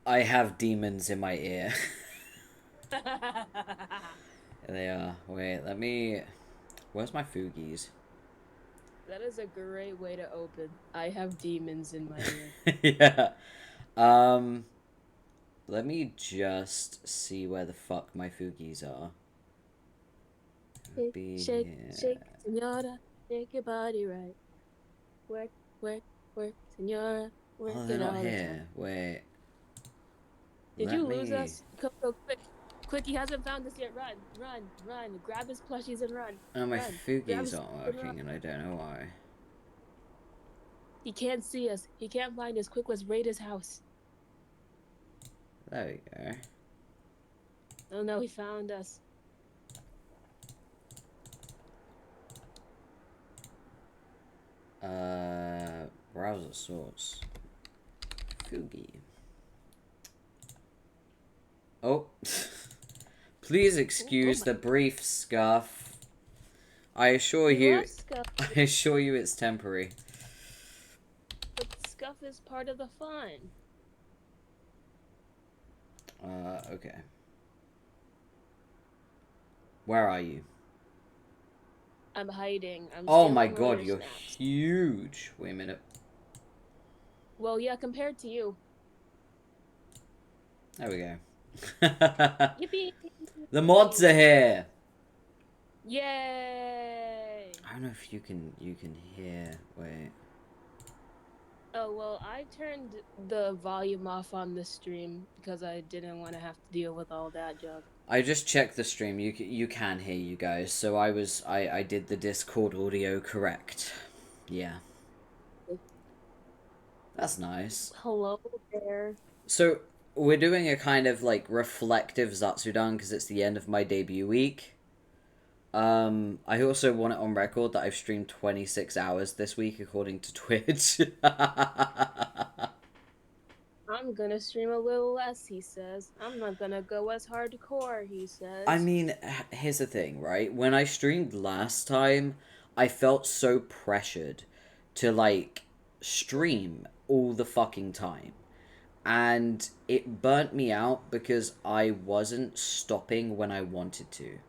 I have demons in my ear. There they are. Wait, let me... Where's my Fugies? That is a great way to open. I have demons in my ear. Yeah. Um, Let me just see where the fuck my Fugies are. Shake, Be shake, here. shake, senora. Shake your body right. Work, work, work, senora. Work Oh, they're it not all the time. here. Wait. Did Let you lose me... us? Go quick. Quick, he hasn't found us yet. Run, run, run. Grab his plushies and run. Oh, my Run. Grab Fugies his aren't and run. working, and I don't know why. He can't see us. He can't find us. Quick, let's raid his house. There we go. Oh no, he found us. Browser source. Fugi. Oh. Please Oh excuse my. the brief scuff. I assure We you... love Scuff, I assure you it's temporary. but Scuff is part of the fun. Okay. Where are you? I'm hiding. I'm Oh my stealing all god, your you're snacks. huge. Wait a minute. Well, yeah, compared to you. There we go. Yippee! The mods are here. Yay! I don't know if you can hear. Wait. Oh, well, I turned the volume off on the stream because I didn't want to have to deal with all that junk. I just checked the stream. You can hear you guys. So I did the Discord audio correct. Yeah. That's nice. Hello there. So we're doing a kind of like reflective Zatsudan because it's the end of my debut week. I also want it on record that I've streamed 26 hours this week according to Twitch. I'm gonna stream a little less, he says. I'm not gonna go as hardcore, he I says. mean, here's the thing, right? When I streamed last time, I felt so pressured to like stream all the fucking time. And it burnt me out because I wasn't stopping when I wanted to.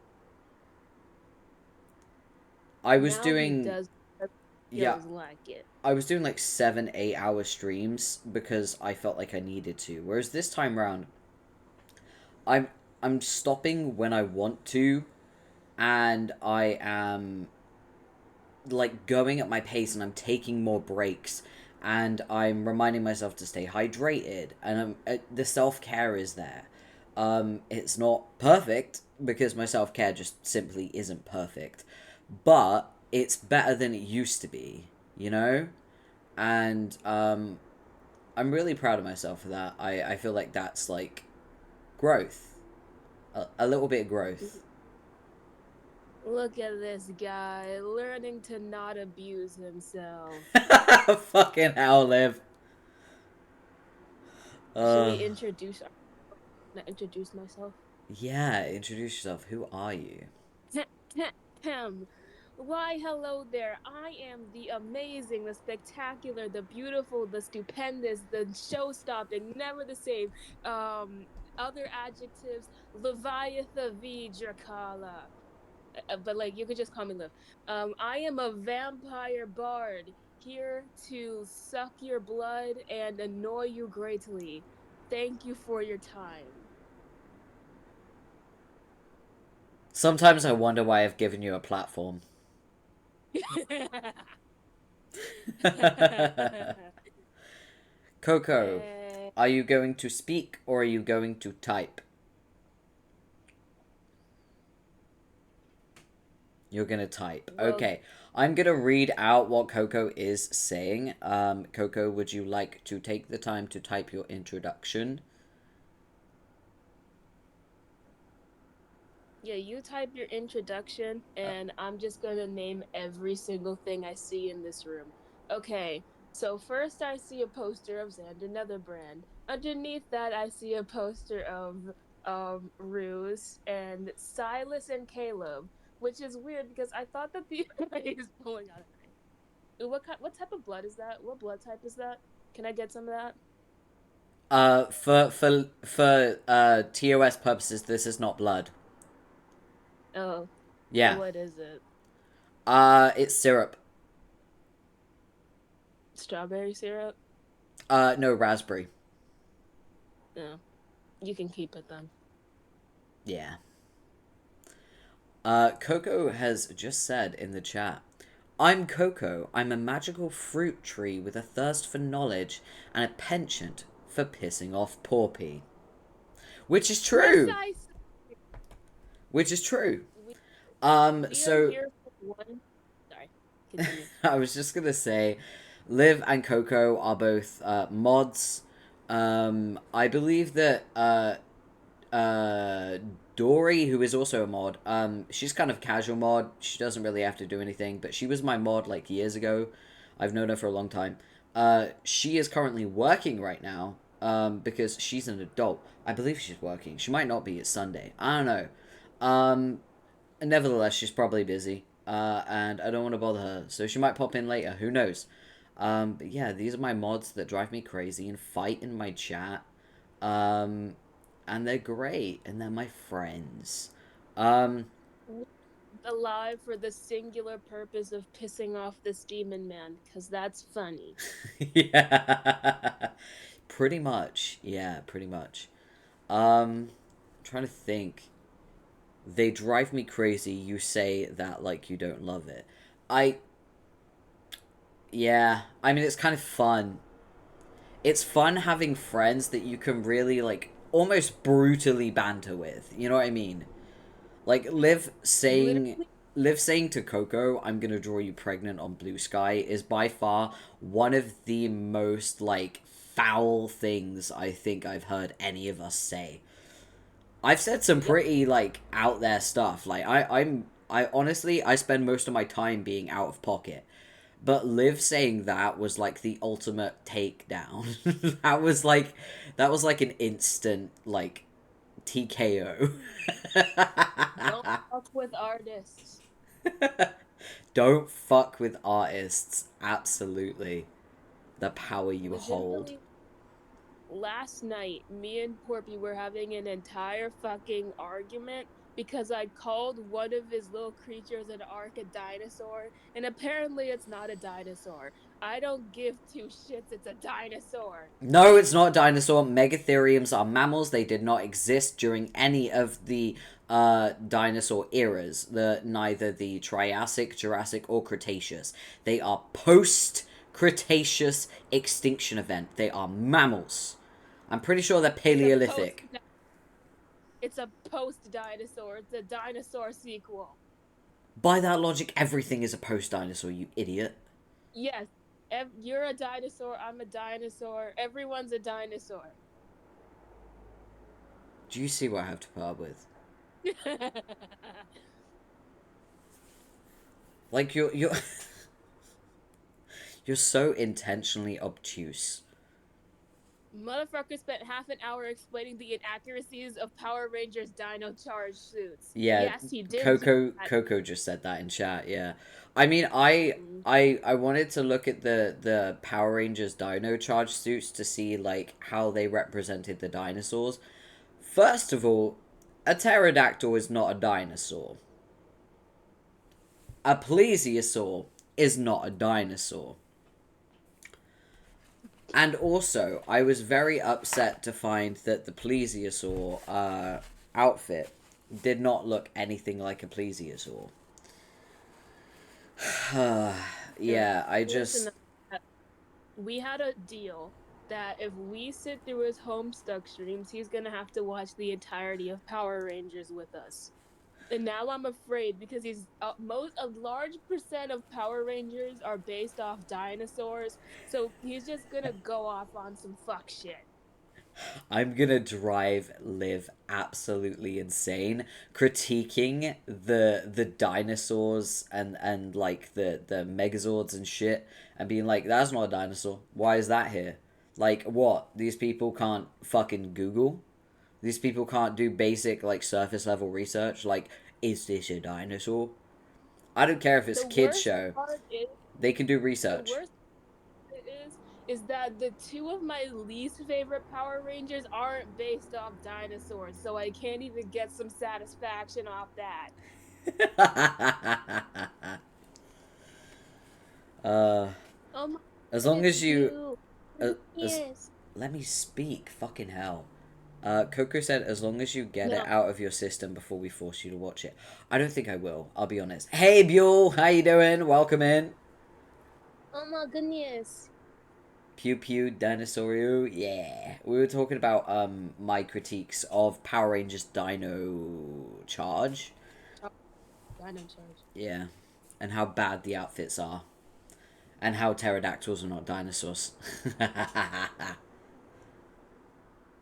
I was Now he doing, does yeah, feels like it. I was doing like 7, 8 hour streams because I felt like I needed to. Whereas this time around, I'm I'm stopping when I want to, and I am like going at my pace, and I'm taking more breaks, and I'm reminding myself to stay hydrated, and the self care is there. It's not perfect because my self care just simply isn't perfect, but it's better than it used to be, you know. And I'm really proud of myself for that. I feel like that's like growth, a little bit of growth. Look at this guy learning to not abuse himself. Fucking hell, Liv. Should we Uh, introduce myself? yeah. Introduce yourself. Who are you? Ahem. Why, hello there. I am the amazing, the spectacular, the beautiful, the stupendous, the show-stopping, never the same. Um, Other adjectives, LiviathaVDracala. But like you could just call me Liv. I am a vampire bard here to suck your blood and annoy you greatly. Thank you for your time. Sometimes I wonder why I've given you a platform. Coco, Eh, are you going to speak or are you going to type? You're gonna type. well, Okay. I'm gonna read out what Coco is saying. Coco, would you like to take the time to type your introduction? yeah, you type your introduction, Uh, and I'm just gonna name every single thing I see in this room. Okay, so first I see a poster of Xander Netherbrand. Underneath that, I see a poster of Ruse and Silas and Caleb, which is weird because I thought that the is pulling out a knife. What type of blood is that? What blood type is that? Can I get some of that? For TOS purposes, this is not blood. Oh, so Yeah. what is it? It's syrup. Strawberry syrup? No, raspberry. No, you can keep it then. Yeah. Coco has just said in the chat, I'm Coco. I'm a magical fruit tree with a thirst for knowledge and a penchant for pissing off Porpy. Which is true. Precisely. Which is true. We we are So here for one. Sorry, continue. I was just gonna say, Liv and Coco are both mods. I believe that uh, Dory, who is also a mod, she's kind of a casual mod. She doesn't really have to do anything, but she was my mod like years ago. I've known her for a long time. She is currently working right now, because she's an adult. I believe she's working. She might not be. It's Sunday. I don't know. Um, Nevertheless, she's probably busy, and I don't want to bother her, so she might pop in later. Who knows? But yeah, these are my mods that drive me crazy and fight in my chat. Um, and they're great, and they're my friends. Um, Alive for the singular purpose of pissing off this demon man, because that's funny. yeah, pretty much. Yeah, pretty much. I'm trying to think. They drive me crazy. You say that like you don't love it. I Yeah, I mean it's kind of fun. It's fun having friends that you can really like almost brutally banter with. You know what I mean? Like Literally, Liv saying to Coco, "I'm gonna draw you pregnant on Blue Sky" is by far one of the most like foul things I think I've heard any of us say. I've said some yep. pretty like out there stuff. Like I honestly I spend most of my time being out of pocket. But Liv saying that was like the ultimate takedown. That was like an instant like TKO. Don't fuck with artists. Don't fuck with artists. Absolutely. The power you hold. Legitimately, last night, me and Porpy were having an entire fucking argument because I called one of his little creatures an arc a dinosaur, and apparently it's not a dinosaur. I don't give two shits, it's a dinosaur. No, it's not a dinosaur. Megatheriums are mammals. They did not exist during any of the dinosaur eras. Neither the Triassic, Jurassic, or Cretaceous. They are post Cretaceous extinction event. They are mammals. I'm pretty sure they're It's a post Paleolithic. it's a post dinosaur. It's a dinosaur sequel. By that logic, everything is a post dinosaur, you idiot. Yes, you're a dinosaur, I'm a dinosaur, everyone's a dinosaur. Do you see what I have to put up with? Like you're you're so intentionally obtuse. Motherfucker spent half an hour explaining the inaccuracies of Power Rangers Dino Charge suits. Yeah, Yes, he did do that. Coco just said that in chat. Yeah, I mean, Mm. I wanted to look at the Power Rangers Dino Charge suits to see like how they represented the dinosaurs. First of all, a pterodactyl is not a dinosaur. A plesiosaur is not a dinosaur. And also, I was very upset to find that the plesiosaur outfit did not look anything like a plesiosaur. Yeah, I just Listen, we had a deal that if we sit through his Homestuck streams, he's gonna have to watch the entirety of Power Rangers with us. And now I'm afraid because he's a large percent of Power Rangers are based off dinosaurs, so he's just gonna go off on some fuck shit. I'm gonna drive Liv absolutely insane, critiquing the dinosaurs and like the Megazords and shit, and being like, "That's not a dinosaur. Why is that here? Like, what? These people can't fucking Google. These people can't do basic like surface level research. Like, is this a dinosaur? I don't care if it's The a kids worst show. part is They can do the research. worst part is is that the two of my least favorite Power Rangers aren't based off dinosaurs, so I can't even get some satisfaction off that. uh, Oh my as long goodness, as you, Bill. as Yes. let me speak. Fucking hell. Coco said, as long as you get it No. out of your system before we force you to watch it. I don't think I will. I'll be honest. Hey, Buell, how you doing? Welcome in. Oh my goodness. Pew pew dinosaurio. Yeah. We were talking about my critiques of Power Rangers Dino Charge. Oh, Dino Charge. Yeah. And how bad the outfits are. And how pterodactyls are not dinosaurs.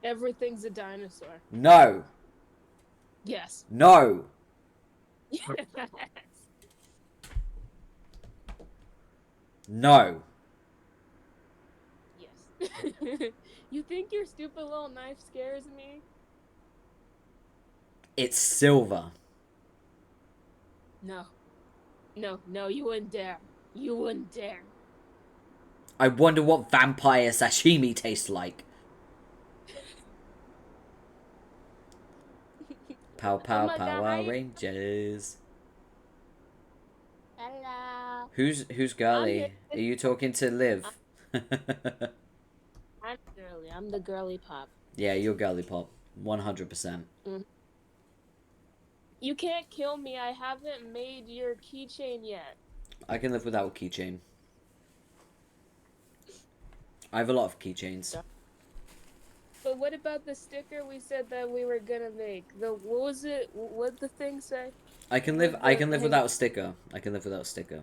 Everything's a dinosaur. No. Yes. No. Yes. No. Yes. You think your stupid little knife scares me? It's silver. No. No, no, you wouldn't dare. You wouldn't dare. I wonder what vampire sashimi tastes like. Pow Oh pow my god, Power Rangers. hello. Who's I'm here. girly? Are you talking to I'm, Liv? I'm girly. I'm the girly pop. Yeah, you're girly pop. 100%. Mm. You can't kill me. I haven't made your keychain yet. I can live without a keychain. I have a lot of keychains. But what about the sticker we said that we were gonna make? The what was it? What the thing say? I can live without a sticker. I can live without a sticker.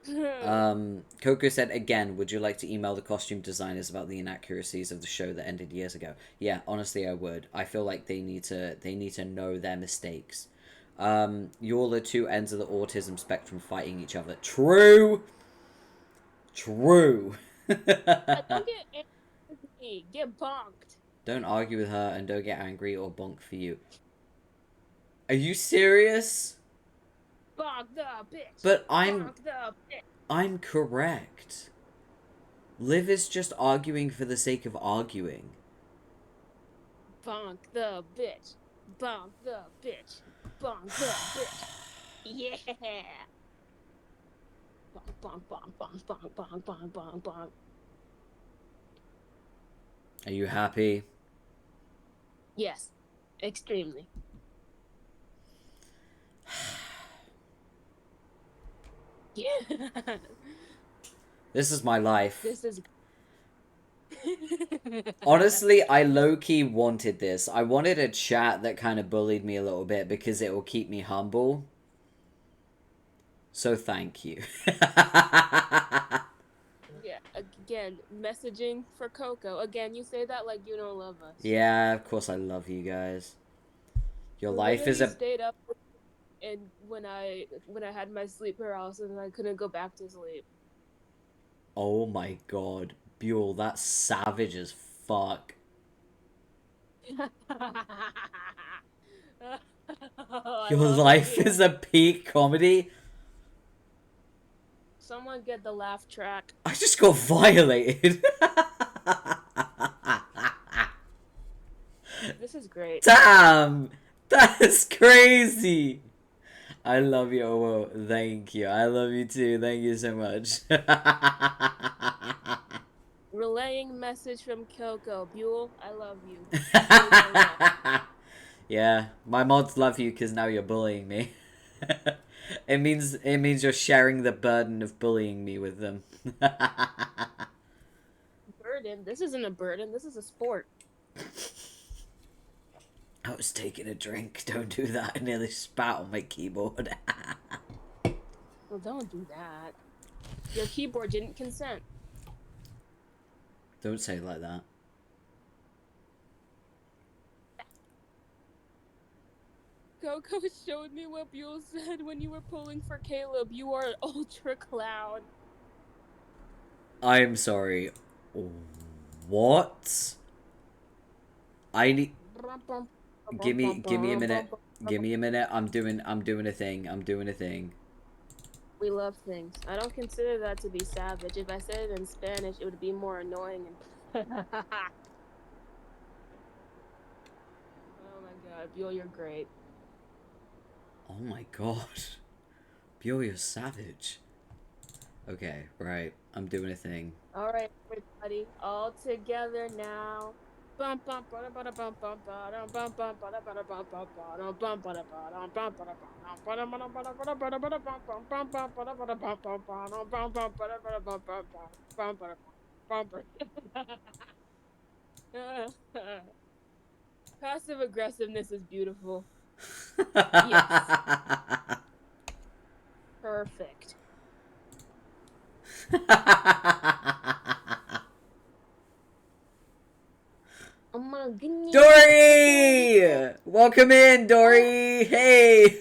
Coco said again, would you like to email the costume designers about the inaccuracies of the show that ended years ago? Yeah, honestly I would. I feel like they need to know their mistakes. You're the two ends of the autism spectrum fighting each other. True. True. Don't get angry with me. Get bonked. Don't argue with her and don't get angry or bonk for you. Are you serious? Bonk the bitch. But Bonk the bitch. I'm correct. Liv is just arguing for the sake of arguing. Bonk the bitch. Bonk the bitch. Bonk the bitch. Yeah. Bonk, bonk, bonk, bonk, bonk, bonk, bonk, bonk, bonk. Are you happy? Yes, extremely. Yeah. This is my life. This is. Honestly, I low-key wanted this. I wanted a chat that kind of bullied me a little bit because it will keep me humble. So thank you. Yeah, again, messaging for Coco. Again, you say that like you don't love us. Yeah, of course I love you guys. Your life is a... Stayed up and when I had my sleep paralysis and I couldn't go back to sleep. Oh my god. Buell, that's savage as fuck. Your life is a peak comedy? Someone get the laugh track. I just got violated. This is great. Damn! That's crazy! I love you, Owo. Thank you. I love you too. Thank you so much. Relaying message from Coco. Buell, I love you. Yeah, my mods love you because now you're bullying me. It means you're sharing the burden of bullying me with them. Burden? This isn't a burden. This is a sport. I was taking a drink. Don't do that. I nearly spat on my keyboard. Well, don't do that. Your keyboard didn't consent. Don't say it like that. Coco showed me what Buell said when you were pulling for Caleb. You are an ultra clown. I'm sorry. What? I need... Give me a minute. Give me a minute. I'm doing a thing. We love things. I don't consider that to be savage. If I said it in Spanish, it would be more annoying and. Oh my god, Buell, you're great. Oh my god. Bio, you're savage. Okay, right. I'm doing a thing. All right, everybody, all together now. Bum bum bada bada bum bum bada bum bum bada bada bum bum bada bum bada bada bum bada bada bada bada bada bada bada bum bum bum bum bada bada bum bum bada bum bum bada bada bum bum bum bada bum bum. Passive aggressiveness is beautiful. Yes, perfect. Oh my goodness. Dory! Welcome in, Dory! Hey!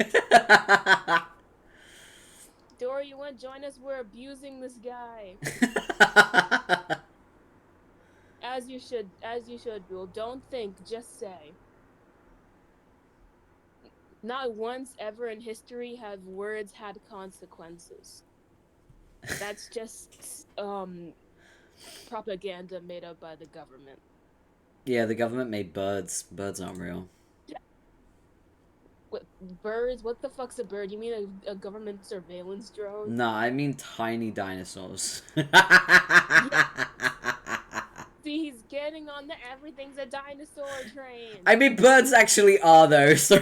Dory, you want to join us? We're abusing this guy. As you should, Buell. Don't think, just say. Not once ever in history have words had consequences. That's just propaganda made up by the government. Yeah, the government made birds. Birds aren't real. What, birds? What the fuck's a bird? You mean a government surveillance drone? No, I mean tiny dinosaurs. Yeah. See, he's getting on the everything's a dinosaur train. I mean, birds actually are, though, so...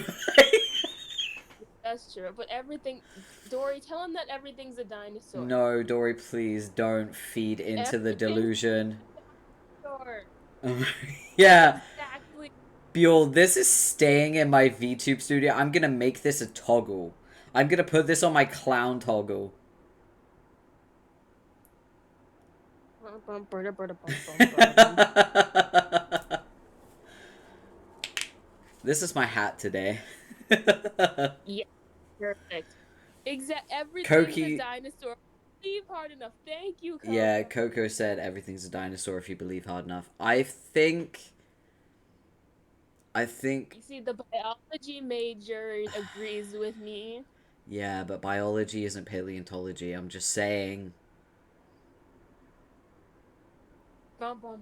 That's true, but everything... Dory, tell him that everything's a dinosaur. No, Dory, please don't feed into the delusion. Dinosaur. Yeah. Exactly. Buell, this is staying in my VTube studio. I'm gonna make this a toggle. I'm gonna put this on my clown toggle. This is my hat today. Yeah, perfect. Everything's Koki... a dinosaur. Believe hard enough. Thank you, Coco. Yeah, Coco said everything's a dinosaur if you believe hard enough. I think... You see, the biology major agrees with me. Yeah, but biology isn't paleontology. I'm just saying... I will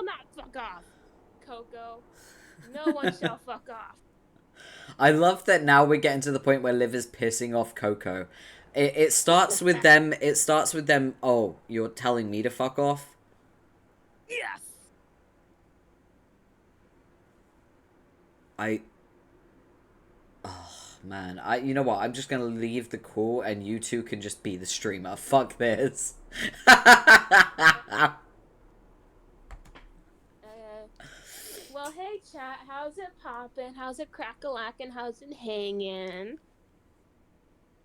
not fuck off, Coco. No one shall fuck off. I love that now we're getting to the point where Liv is pissing off Coco. It starts with them. It starts with them. Oh, you're telling me to fuck off? Yes. Oh man, you know what? I'm just gonna leave the call, and you two can just be the streamer. Fuck this. Well, hey chat, how's it poppin'? How's it crack-a-lackin'? How's it hangin'?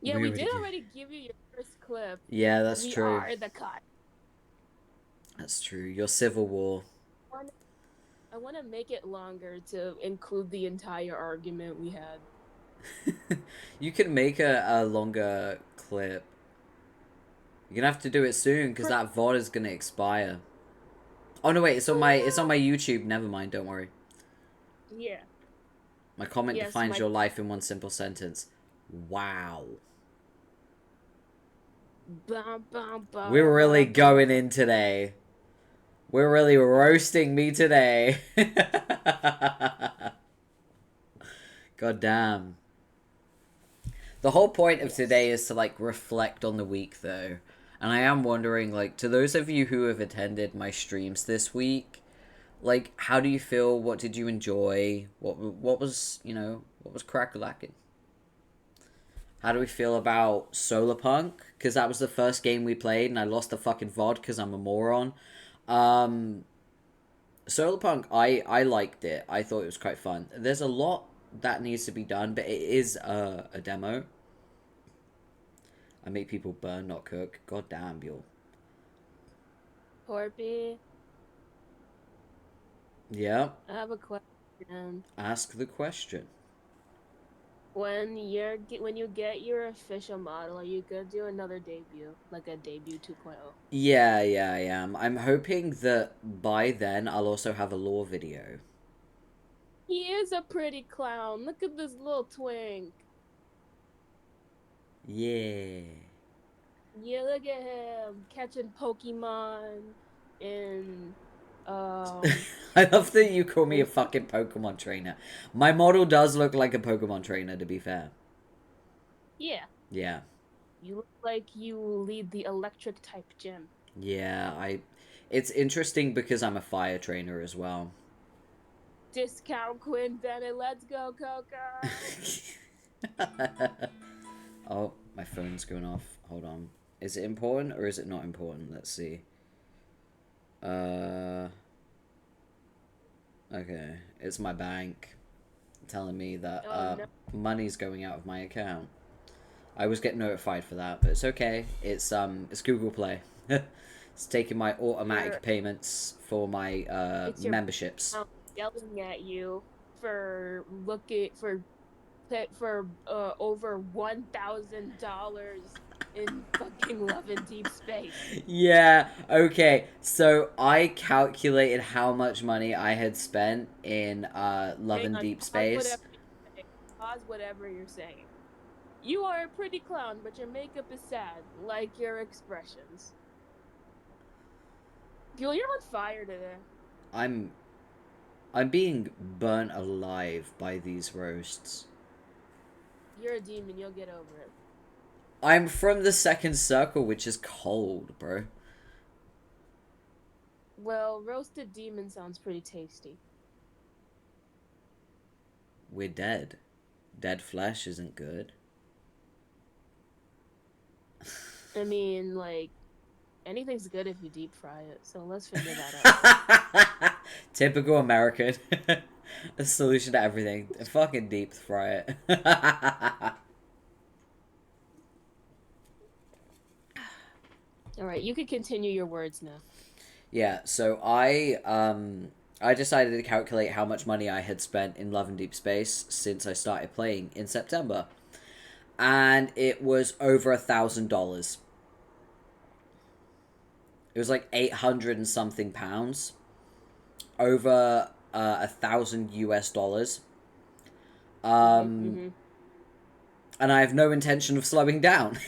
Yeah, we did already give you your first clip. Yeah, that's true. We are the cut. That's true. Your Civil War. I want to make it longer to include the entire argument we had. You can make a longer clip. You're gonna have to do it soon because that VOD is gonna expire. Oh no, wait, it's on my YouTube. Never mind, don't worry. Yeah. My comment defines your life in one simple sentence. Wow. We're really going in today. We're really roasting me today. God damn. The whole point of today is to, like, reflect on the week, though. And I am wondering, like, to those of you who have attended my streams this week, like, how do you feel? What did you enjoy? What was, you know, what was crack-a-lackin'? How do we feel about Solarpunk? Because that was the first game we played, and I lost the fucking VOD because I'm a moron. Solarpunk, I liked it. I thought it was quite fun. There's a lot that needs to be done, but it is a demo. I make people burn, not cook. God damn, Buell. Porpy. Yeah. I have a question. Ask the question. When you get your official model, are you gonna do another debut, like a debut 2.0? Yeah, I am. I'm hoping that by then I'll also have a lore video. He is a pretty clown. Look at this little twink. Yeah. Yeah, look at him catching Pokemon and I love that you call me a fucking Pokemon trainer. My model does look like a Pokemon trainer, to be fair. yeah. Yeah. You look like you lead the electric type gym. Yeah, I. It's interesting because I'm a fire trainer as well. Discount Quinn Bennett. Let's go, Coco. Oh, my phone's going off. Hold on. Is it important or is it not important? Let's see. Okay. It's my bank telling me that Oh no. money's going out of my account. I always get notified for that, but it's okay. It's Google Play. It's taking my automatic payments for my It's your memberships. account yelling at you for over $1,000 in fucking Love and Deep Space. Yeah, okay. So I calculated how much money I had spent in Love Hang and on, Deep pause Space. whatever you're saying. Pause whatever you're saying. You are a pretty clown, but your makeup is sad, like your expressions. Gil, you're on fire today. I'm I'm being burnt alive by these roasts. You're a demon, you'll get over it. I'm from the second circle, which is cold, bro. Well, roasted demon sounds pretty tasty. We're dead. Dead flesh isn't good. I mean, like, anything's good if you deep fry it, so let's figure that out. Typical American. A solution to everything. Fucking deep fry it. Alright, you can continue your words now. Yeah, so I decided to calculate how much money I had spent in Love and Deep Space since I started playing in September. And it was over $1,000. It was like 800 and something pounds. Over 1,000 US dollars. And I have no intention of slowing down.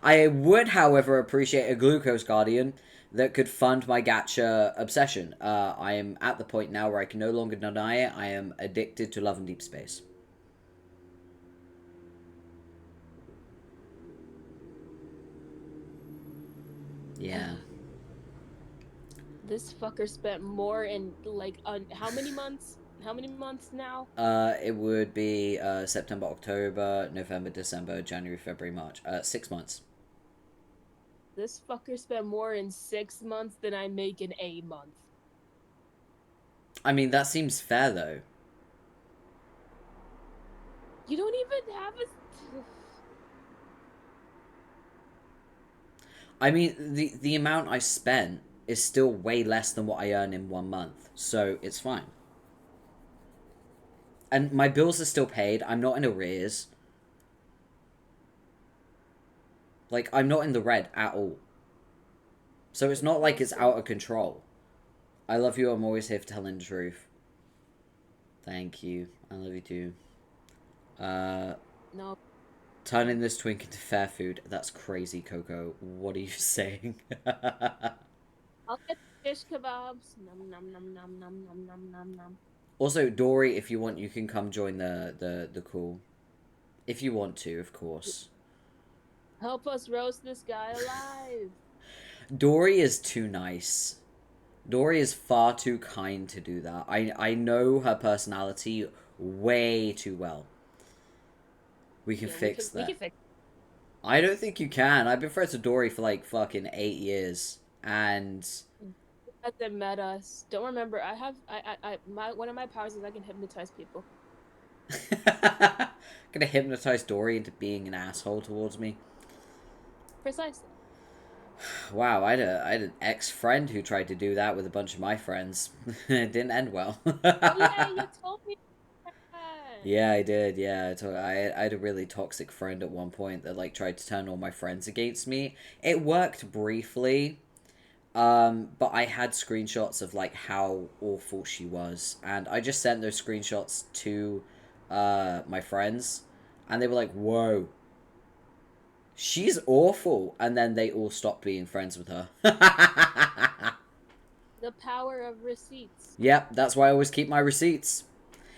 I would, however, appreciate a glucose guardian that could fund my gacha obsession. I am at the point now where I can no longer deny it. I am addicted to Love and Deep Space. Yeah. This fucker spent more in, like, on how many months? How many months now? It would be September, October, November, December, January, February, March. 6 months. This fucker spent more in 6 months than I make in a month. I mean, that seems fair, though. You don't even have a... I mean, the amount I spent is still way less than what I earn in 1 month, so it's fine. And my bills are still paid. I'm not in arrears. Like, I'm not in the red at all. So it's not like it's out of control. I love you. I'm always here for telling the truth. Thank you. I love you too. No. Turning this twink into fair food. That's crazy, Coco. What are you saying? I'll get fish kebabs. Nom nom nom nom nom nom nom nom nom. Also, Dory, if you want, you can come join the call. If you want to, of course. Help us roast this guy alive. Dory is too nice. Dory is far too kind to do that. I know her personality way too well. We can fix that. We can fix. I don't think you can. I've been friends with Dory for like fucking 8 years, and Hasn't met us. Don't remember. My one of my powers is I can hypnotize people. gonna hypnotize Dory into being an asshole towards me. Precisely. Wow, I had an ex-friend who tried to do that with a bunch of my friends. It didn't end well. Oh yeah, you told me that. Yeah, I did. Yeah, I had a really toxic friend at one point that like tried to turn all my friends against me. It worked briefly, But I had screenshots of like how awful she was, and I just sent those screenshots to my friends, and they were like, "Whoa, she's awful," and then they all stopped being friends with her. The power of receipts. Yep, that's why I always keep my receipts.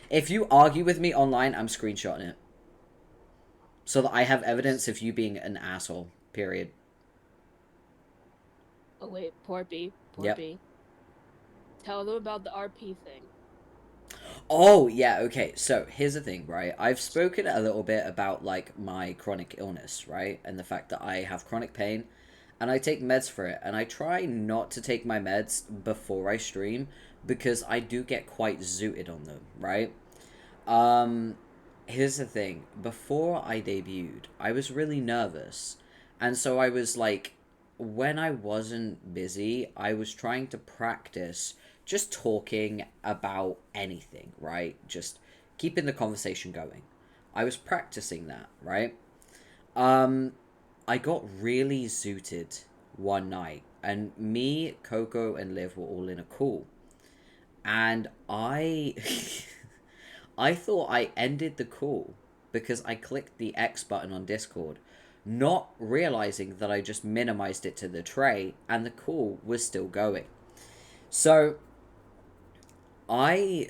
If you argue with me online, I'm screenshotting it so that I have evidence of you being an asshole. Period. Oh wait, Porpy, Yep. Porpy. Tell them about the RP thing. Oh, yeah, okay. So, here's the thing, right? I've spoken a little bit about, like, my chronic illness, right? And the fact that I have chronic pain and I take meds for it. And I try not to take my meds before I stream because I do get quite zooted on them, right? Um, Here's the thing. Before I debuted, I was really nervous. And so I was like, when I wasn't busy, I was trying to practice just talking about anything, right? Just keeping the conversation going. I was practicing that, right? Um, I got really zooted one night, and me, Coco, and Liv were all in a call. And I I thought I ended the call because I clicked the X button on Discord, not realizing that I just minimized it to the tray and the call was still going. So I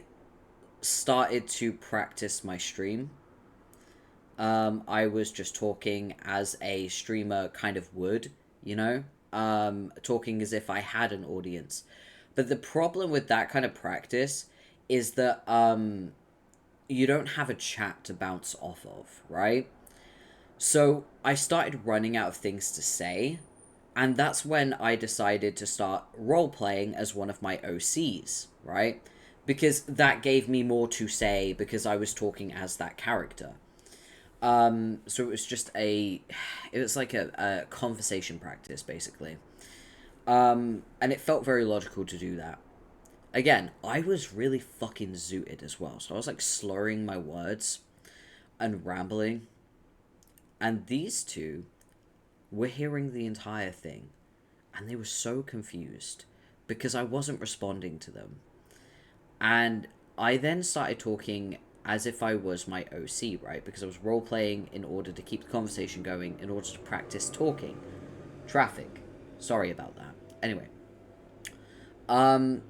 started to practice my stream. I was just talking as a streamer kind of would, you know, talking as if I had an audience. But the problem with that kind of practice is that you don't have a chat to bounce off of, right? So I started running out of things to say, and that's when I decided to start role playing as one of my OCs, right? Because that gave me more to say because I was talking as that character. So it was just it was like a conversation practice basically. And it felt very logical to do that. Again, I was really fucking zooted as well, so I was like slurring my words and rambling, and these two were hearing the entire thing, and they were so confused because I wasn't responding to them. And I then started talking as if I was my OC, right? Because I was role playing in order to keep the conversation going, in order to practice talking. Traffic. Sorry about that. Anyway, um,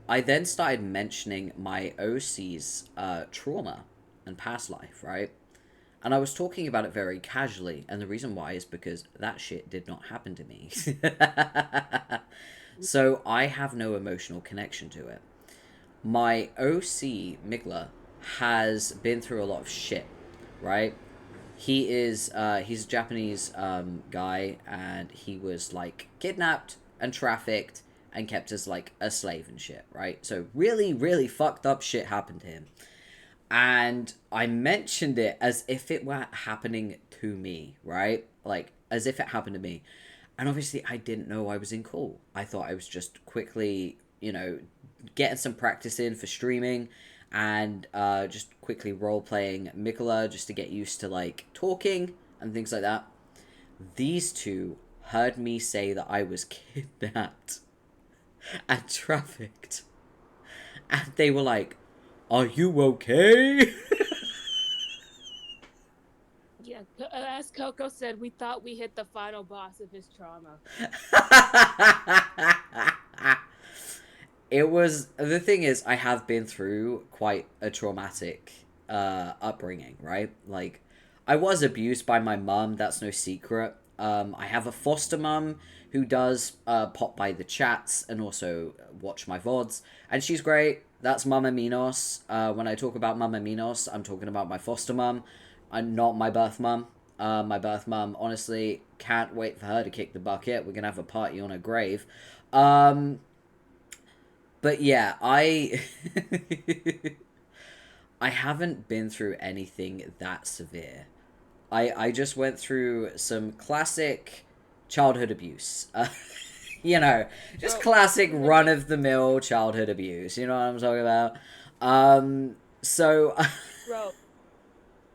I then started mentioning my OC's trauma and past life, right? And I was talking about it very casually, and the reason why is because that shit did not happen to me. So I have no emotional connection to it. My OC, Migla, has been through a lot of shit, right? He's a Japanese guy, and he was like kidnapped and trafficked and kept as like a slave and shit, right? So really, really fucked up shit happened to him. And I mentioned it as if it were happening to me, right? Like as if it happened to me. And obviously I didn't know I was in call. I thought I was just quickly, getting some practice in for streaming, and just quickly role playing Mikola just to get used to like talking and things like that. These two heard me say that I was kidnapped and trafficked, and they were like, "Are you okay?" Yeah, as Coco said, we thought we hit the final boss of his trauma. It was, the thing is, I have been through quite a traumatic upbringing, right? Like, I was abused by my mum, that's no secret. I have a foster mum who does pop by the chats and also watch my VODs, and she's great. That's Mama Minos. When I talk about Mama Minos, I'm talking about my foster mum, and not my birth mum. My birth mum, honestly, can't wait for her to kick the bucket. We're gonna have a party on her grave. Um, but yeah, I haven't been through anything that severe. I just went through some classic childhood abuse. You know, just Bro, classic let run me, of the mill childhood abuse. You know what I'm talking about? So bro,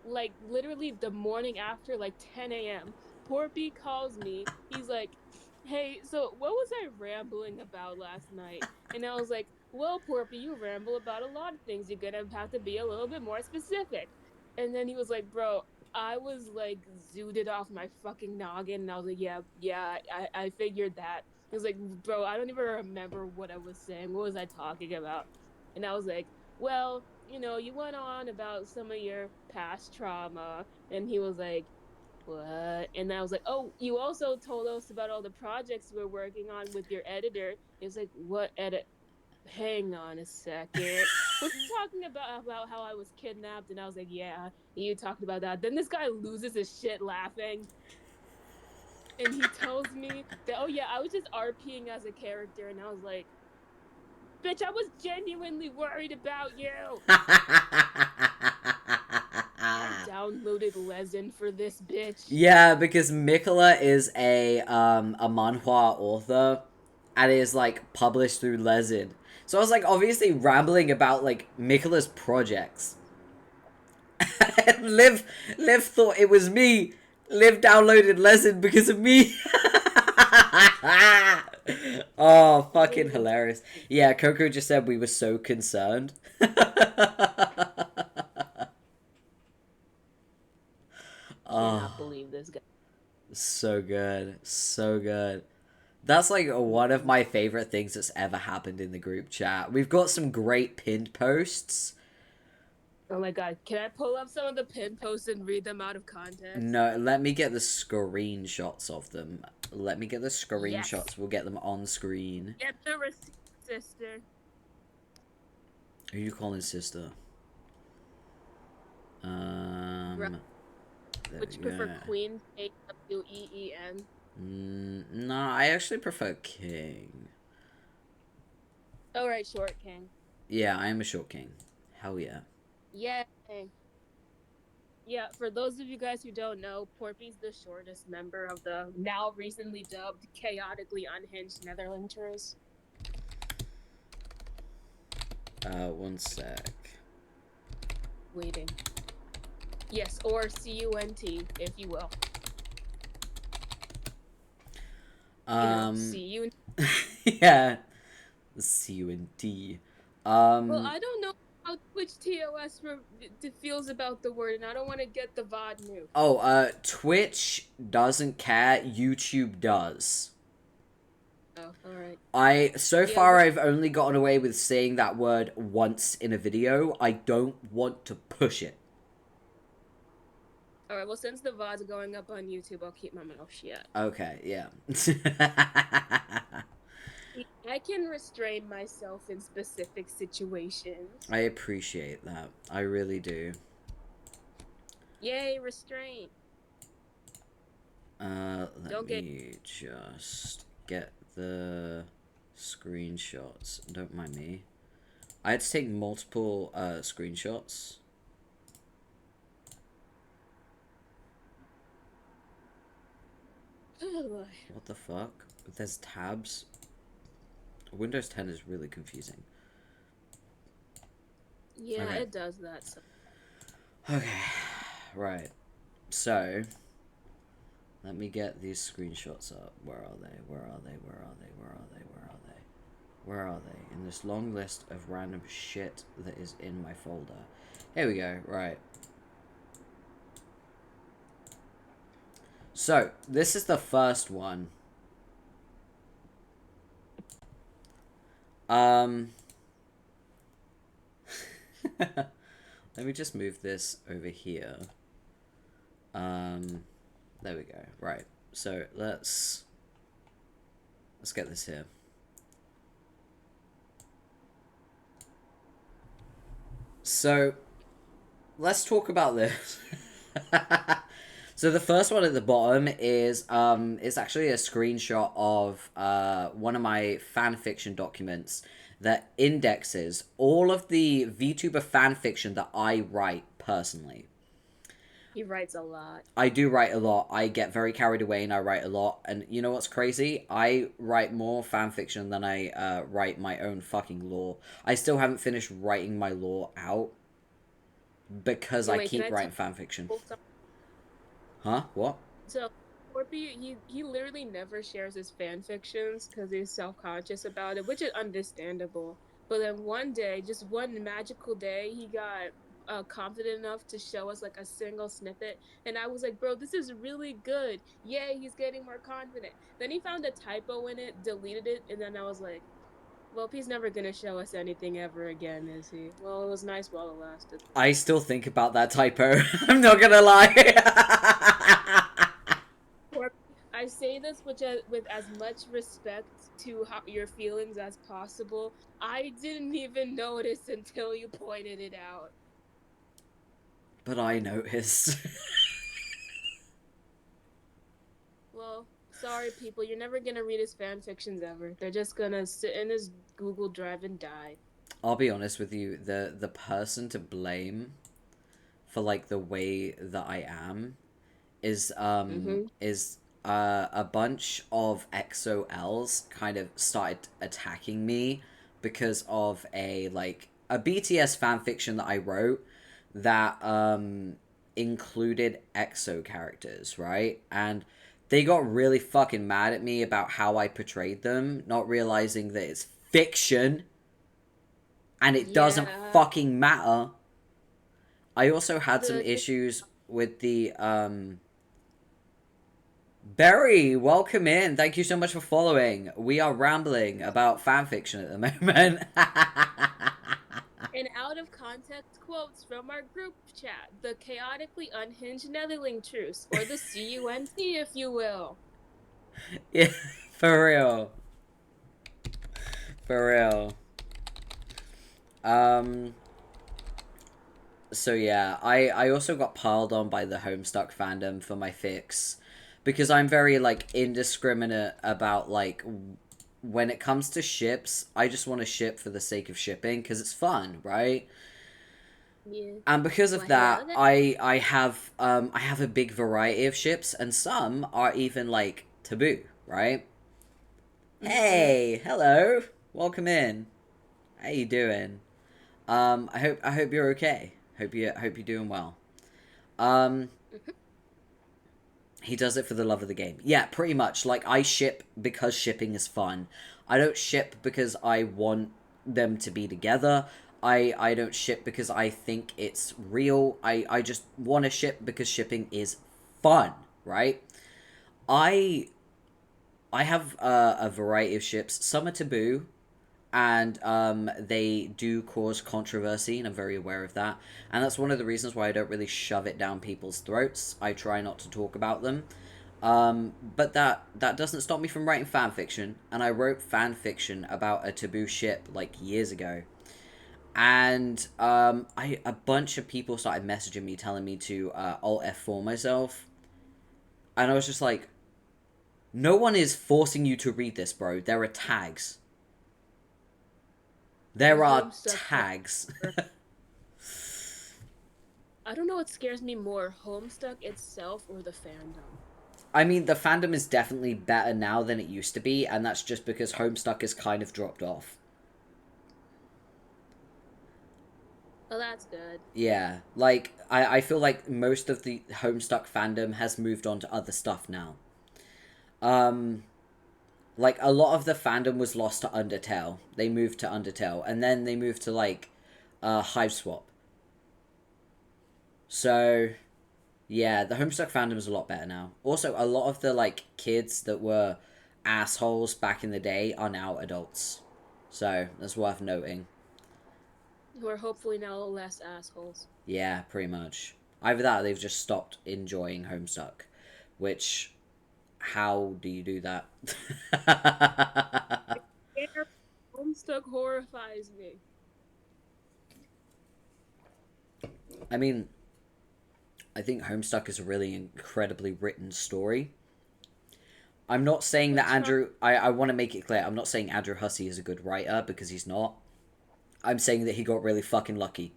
like literally the morning after, like 10 a.m., Porpy calls me. He's like, hey, so what was I rambling about last night? And I was like, well, Porpy, you ramble about a lot of things. You're gonna have to be a little bit more specific. And then he was like, bro, I was like zooted off my fucking noggin. And I was like, yeah, I figured that. He was like, bro, I don't even remember what I was saying. What was I talking about? And I was like, well, you went on about some of your past trauma. And he was like, what? And I was like, oh, you also told us about all the projects you were working on with your editor. It was like, what edit? Hang on a second. We're talking about how I was kidnapped, and I was like, yeah, you talked about that. Then this guy loses his shit laughing, and he tells me that, oh yeah, I was just RPing as a character, and I was like, bitch, I was genuinely worried about you. I downloaded Lezen for this bitch. Yeah, because Mikola is a manhwa author and is like published through Lesin. So I was like obviously rambling about like Mikola's projects. And Liv thought it was me. Liv downloaded Lesin because of me. Oh, fucking hilarious. Yeah, Coco just said we were so concerned. Cannot Oh, believe this guy. so good. So good. That's like one of my favorite things that's ever happened in the group chat. We've got some great pinned posts. Oh my god, can I pull up some of the pin posts and read them out of context? No, let me get the screenshots of them. Let me get the Yes. screenshots. We'll get them on screen. Get the receipt, sister. Who are you calling sister? Right. There Would we you prefer go. Queen? Queen? No, I actually prefer king. Alright, Short King. Yeah, I am a short king. Hell yeah. Yay. Yeah, for those of you guys who don't know, Porpy's the shortest member of the now recently dubbed chaotically unhinged Netherlanders. One sec. Waiting. Yes, or CUNT, if you will. See you. Yeah. CUNT. Well, I don't know how Twitch TOS feels about the word, and I don't want to get the VOD nuke. Oh, Twitch doesn't care. YouTube does. Oh, alright. So Yeah, far I've only gotten away with saying that word once in a video. I don't want to push it. alright, well, since the VODs are going up on YouTube, I'll keep my mouth shut. Okay, yeah. I can restrain myself in specific situations. I appreciate that. I really do. Yay, restraint. Let Don't get. me just get the screenshots. Don't mind me. I had to take multiple screenshots. What the fuck? There's tabs. Windows 10 is really confusing. Yeah, Okay. it does that. So. Okay. Right. So, let me get these screenshots up. Where are they? Where are they? Where are they? Where are they? Where are they? Where are they? In this long list of random shit that is in my folder. Here we go. Right. So, this is the first one. Let me just move this over here. There we go. Right. So, let's get this here. So, let's talk about this. So the first one at the bottom is actually a screenshot of one of my fan fiction documents that indexes all of the VTuber fan fiction that I write personally. He writes a lot. I do write a lot. I get very carried away and I write a lot. And you know what's crazy? I write more fan fiction than I write my own fucking lore. I still haven't finished writing my lore out because I Wait, can keep I writing tell fan fiction. people something? Huh? What? So, Porpy, he literally never shares his fan fictions because he's self-conscious about it, which is understandable. But then one day, just one magical day, he got confident enough to show us like a single snippet, and I was like, "Bro, this is really good! Yay, he's getting more confident." Then he found a typo in it, deleted it, and then I was like, "Well, he's never gonna show us anything ever again, is he?" Well, it was nice while it lasted. I still think about that typo. I'm not gonna lie. I say this with as much respect to your feelings as possible. I didn't even notice until you pointed it out. But I noticed. Well, sorry, people. You're never gonna read his fan fictions ever. They're just gonna sit in his Google Drive and die. I'll be honest with you, the person to blame for like the way that I am Mm-hmm. is a bunch of XOLs kind of started attacking me because of a BTS fanfiction that I wrote that included EXO characters, right? And they got really fucking mad at me about how I portrayed them, not realizing that it's fiction and it doesn't Yeah. fucking matter. I also had some The issues with the Berry, welcome in. Thank you so much for following. We are rambling about fanfiction at the moment. and out of context quotes from our group chat, the chaotically unhinged Netherling truce, or the CUNT, if you will. Yeah, for real. For real. Um so yeah, I also got piled on by the Homestuck fandom for my fix because I'm very like indiscriminate about like when it comes to ships, I just want to ship for the sake of shipping because it's fun, right? Yeah. And because of Well, hello that, there. I have a big variety of ships, and some are even like taboo, right? Mm-hmm. Hey, hello, welcome in. How you doing? I hope you're okay. Hope you're doing well. Um, Mm-hmm. he does it for the love of the game. Yeah, pretty much. Like I ship because shipping is fun. I don't ship because I want them to be together. I don't ship because I think it's real. I just want to ship because shipping is fun, right? I I have a variety of ships. Some are taboo, and they do cause controversy, and I'm very aware of that. And that's one of the reasons why I don't really shove it down people's throats. I try not to talk about them. But that doesn't stop me from writing fan fiction, and I wrote fan fiction about a taboo ship like years ago. And I a bunch of people started messaging me telling me to alt F4 myself, and I was just like, no one is forcing you to read this, bro. There are tags. The There are Homestuck tags. fan. I don't know what scares me more, Homestuck itself or the fandom. I mean, the fandom is definitely better now than it used to be, and that's just because Homestuck has kind of dropped off. Well, that's good. Yeah, like, I feel like most of the Homestuck fandom has moved on to other stuff now. Um, like, a lot of the fandom was lost to Undertale. They moved to Undertale, and then they moved to, like, Hive Swap. So, yeah, the Homestuck fandom is a lot better now. Also, a lot of the, like, kids that were assholes back in the day are now adults. So, that's worth noting. Who are hopefully now less assholes. Yeah, pretty much. Either that or they've just stopped enjoying Homestuck. Which, how do you do that? Yeah, Homestuck horrifies me. I mean, I think Homestuck is a really incredibly written story. I'm not saying that But try, Andrew. I want to make it clear. I'm not saying Andrew Hussey is a good writer because he's not. I'm saying that he got really fucking lucky.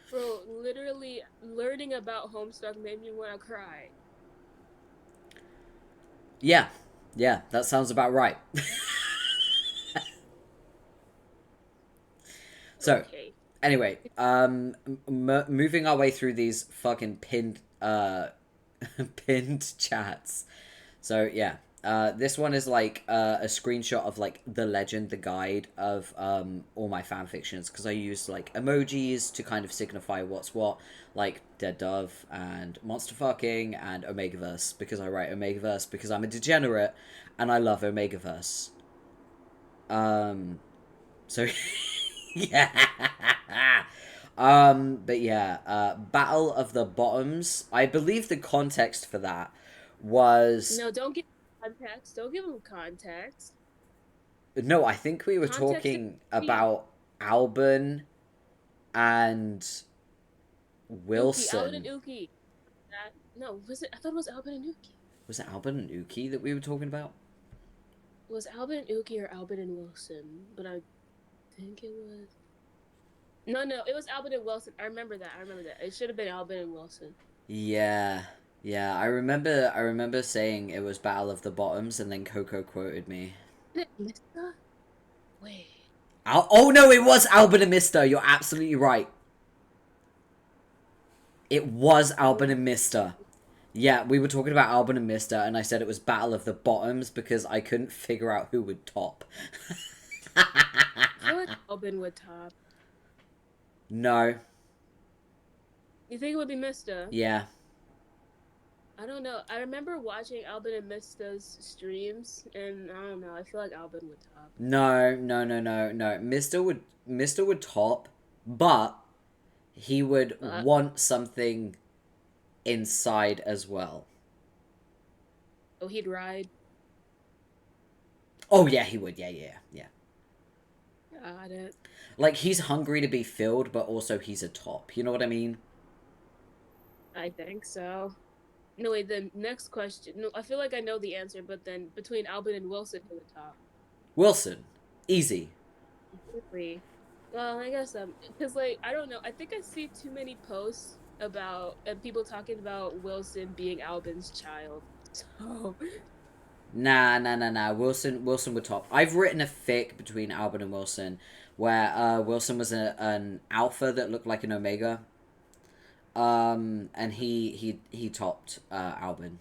bro, literally learning about Homestuck made me want to cry. Yeah, yeah, that sounds about right. So, Okay. anyway, moving our way through these fucking pinned pinned chats. So yeah, this one is like a screenshot of like the legend, the guide of all my fan fictions, because I used like emojis to kind of signify what's what, like Dead Dove and Monster Fucking and Omegaverse, because I write Omegaverse because I'm a degenerate and I love Omegaverse. So yeah. But yeah, Battle of the Bottoms. I believe the context for that was No, don't give context. Don't give him context. no. I think we were Context is talking key. about Albin and Uki, Albin and Wilson. Uki. No, was it? I thought it was Albin and Uki. Was it Albin and Uki that we were talking about? Was Albin and Uki or Albin and Wilson? But I think it was. No, no, it was Albin and Wilson. I remember that. I remember that. It should have been Albin and Wilson. Yeah, yeah. I remember. I remember saying it was Battle of the Bottoms, and then Coco quoted me. Mister? Wait. Oh no, it was Albin and Mister. You're absolutely right. It was Albin and Mister. Yeah, we were talking about Albin and Mister, and I said it was Battle of the Bottoms because I couldn't figure out who would top. I feel like Albin would top. No. You think it would be Mister? Yeah. I don't know. I remember watching Albin and Mista's streams, and I don't know. I feel like Albin would top. No, no, no, no, no. Mister would top, but he would But want something inside as well. oh, he'd ride. Oh yeah, he would. Yeah, yeah, yeah. Got it. Like he's hungry to be filled, but also he's a top. You know what I mean? I think so. No, wait. The next question. No, I feel like I know the answer, but then between Albin and Wilson, who would top? Wilson, easy. Quickly. Well, I guess because like I don't know. I think I see too many posts about and people talking about Wilson being Albin's child. So Nah, nah, nah, nah. Wilson would top. I've written a fic between Albin and Wilson, where Wilson was an alpha that looked like an omega. And he topped Albin.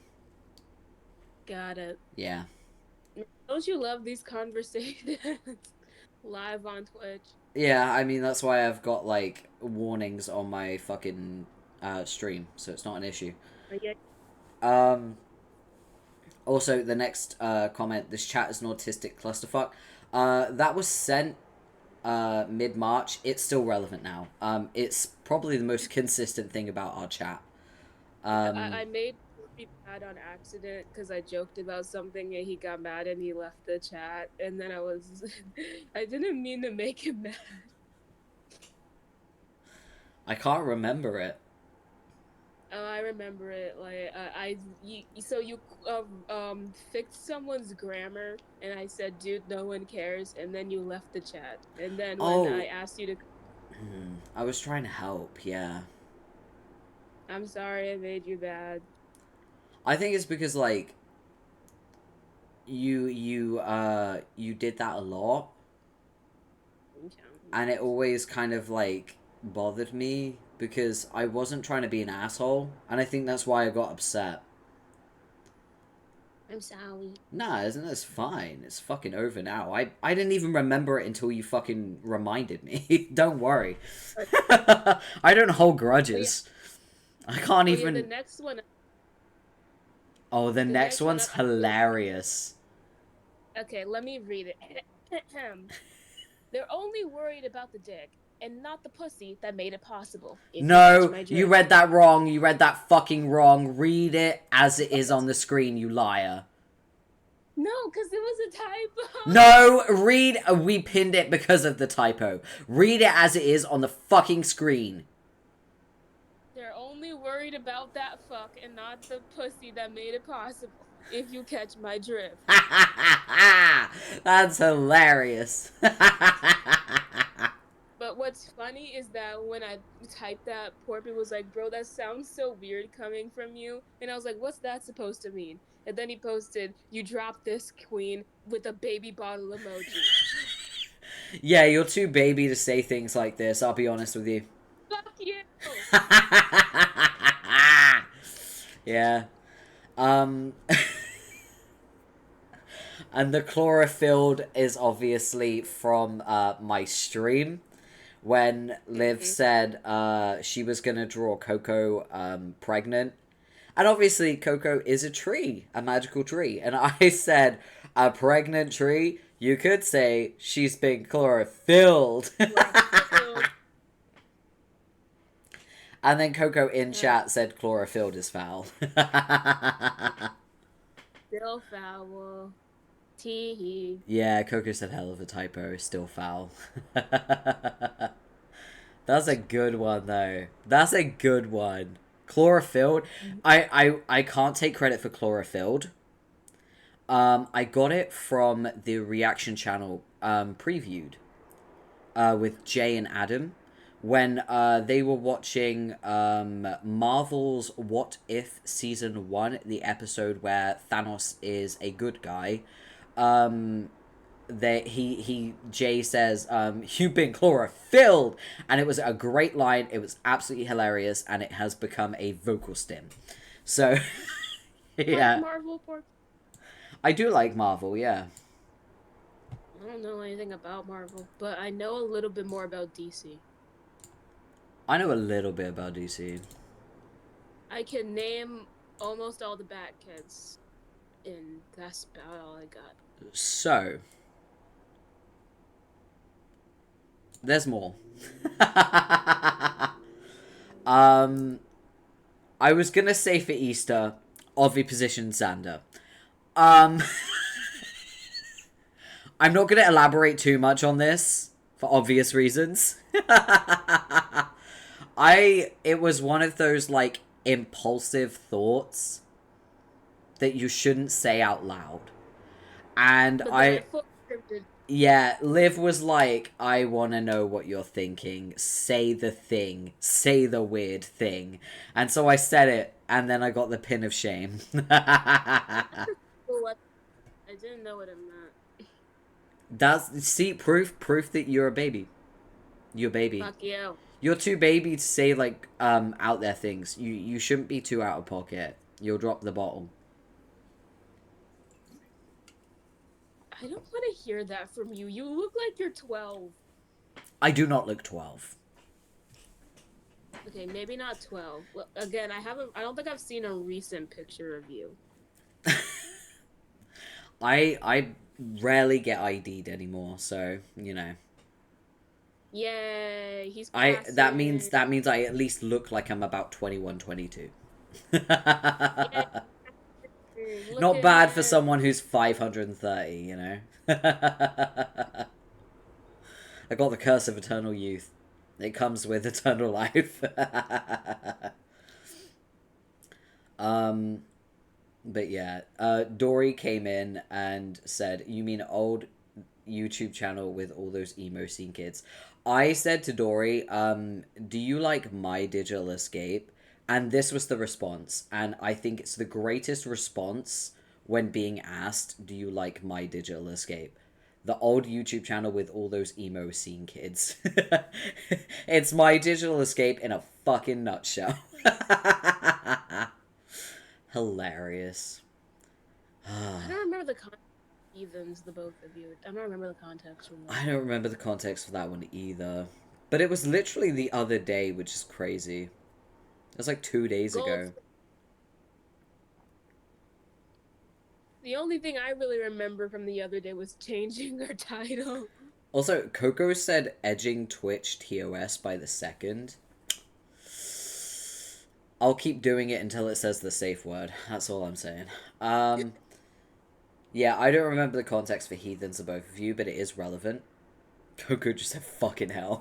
got it. Yeah. Don't you love these conversations live on Twitch? Yeah, I mean that's why I've got like warnings on my fucking stream, so it's not an issue. Yeah. Um Also, the next comment, this chat is an autistic clusterfuck. That was sent mid-March. It's still relevant now. It's probably the most consistent thing about our chat. I made Porphy mad on accident because I joked about something and he got mad and he left the chat. And then I didn't mean to make him mad. I can't remember it. Oh, I remember it. Like you fixed someone's grammar, and I said, "Dude, no one cares," and then you left the chat. And then when I asked you to, I was trying to help. Yeah. I'm sorry, I made you bad. I think it's because like you did that a lot, and it always kind of like bothered me because I wasn't trying to be an asshole, and I think that's why I got upset. I'm sorry. Nah, isn't this fine? It's fucking over now. I didn't even remember it until you fucking reminded me. Don't worry. I don't hold grudges. I can't even. The next one. Oh, the next one's hilarious. Okay, let me read it. They're only worried about the dick and not the pussy that made it possible. No, you read that wrong. You read that fucking wrong. Read it as it is on the screen, you liar. No, because it was a typo. No, read. We pinned it because of the typo. Read it as it is on the fucking screen. They're only worried about that fuck and not the pussy that made it possible. If you catch my drift. That's hilarious. But what's funny is that when I typed that, Porpy was like, "Bro, that sounds so weird coming from you." And I was like, "What's that supposed to mean?" And then he posted, "You dropped this queen," with a baby bottle emoji. Yeah, you're too baby to say things like this, I'll be honest with you. Fuck you! Yeah. Um, and the chlorophyll is obviously from my stream when Liv Mm-hmm. said she was gonna draw Coco pregnant. And obviously, Coco is a tree, a magical tree. And I said, a pregnant tree? You could say she's been chlorophylled. Chlorophyll. And then Coco in chat said chlorophylled is foul. Still foul. Tee. Yeah, Coco said hell of a typo, still foul. That's a good one, though. That's a good one. Chlorophylled. I can't take credit for chlorophylled. I got it from the reaction channel previewed with Jay and Adam when they were watching Marvel's What If Season 1, the episode where Thanos is a good guy. Jay says, you've been chlorophylled, and it was a great line. It was absolutely hilarious, and it has become a vocal stim. So, yeah. Like Marvel Pork. I do like Marvel, yeah. I don't know anything about Marvel, but I know a little bit more about DC. I know a little bit about DC. I can name almost all the Batkids, and that's about all I got. So, there's more. I was gonna say for Easter, Ovi position Xander. I'm not gonna elaborate too much on this for obvious reasons. It was one of those like impulsive thoughts that you shouldn't say out loud. And yeah, Liv was like, I want to know what you're thinking. Say the thing. Say the weird thing. And so I said it, and then I got the pin of shame. I didn't know what it meant. See, proof that you're a baby. You're a baby. Fuck you. You're too baby to say, like, out there things. You shouldn't be too out of pocket. You'll drop the bottle. I don't want to hear that from you. You look like you're 12. I do not look 12. Okay, maybe not 12. Well, again, I don't think I've seen a recent picture of you. I rarely get ID'd anymore, so, you know. Yay, he's that means I at least look like I'm about 21, 22. Not bad for someone who's 530, you know. I got the curse of eternal youth. It comes with eternal life. But yeah, Dory came in and said, "You mean old YouTube channel with all those emo scene kids?" I said to Dory, "Do you like My Digital Escape?" And this was the response, and I think it's the greatest response when being asked, "Do you like My Digital Escape?" The old YouTube channel with all those emo scene kids. It's My Digital Escape in a fucking nutshell. Hilarious. I don't remember the context. Evens, the both of you. I don't remember the context from that. I don't remember the context for that one either. But it was literally the other day, which is crazy. It was like 2 days ago. The only thing I really remember from the other day was changing her title. Also, Coco said edging Twitch TOS by the second. I'll keep doing it until it says the safe word. That's all I'm saying. Yeah, I don't remember the context for Heathens of both of you, but it is relevant. Coco just said fucking hell.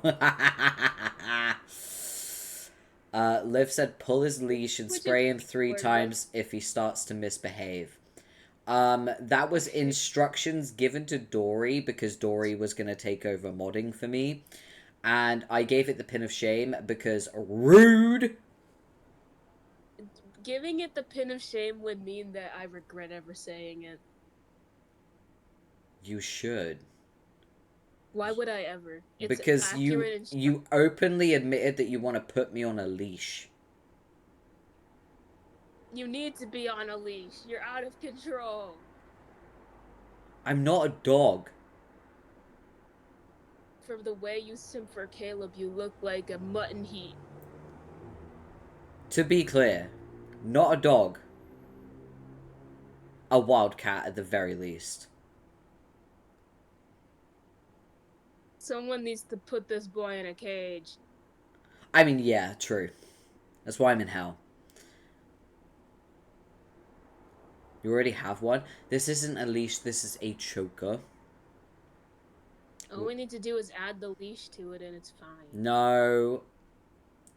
Liv said pull his leash and spray him 3 times if he starts to misbehave. That was instructions given to Dory because Dory was going to take over modding for me. And I gave it the pin of shame because rude. Giving it the pin of shame would mean that I regret ever saying it. You should. Why would I ever? It's because you openly admitted that you want to put me on a leash. You need to be on a leash. You're out of control. I'm not a dog. From the way you simp for Caleb, you look like a mutton heat. To be clear, not a dog. A wildcat at the very least. Someone needs to put this boy in a cage. I mean, yeah, true. That's why I'm in hell. You already have one. This isn't a leash, this is a choker. All we need to do is add the leash to it and it's fine. No.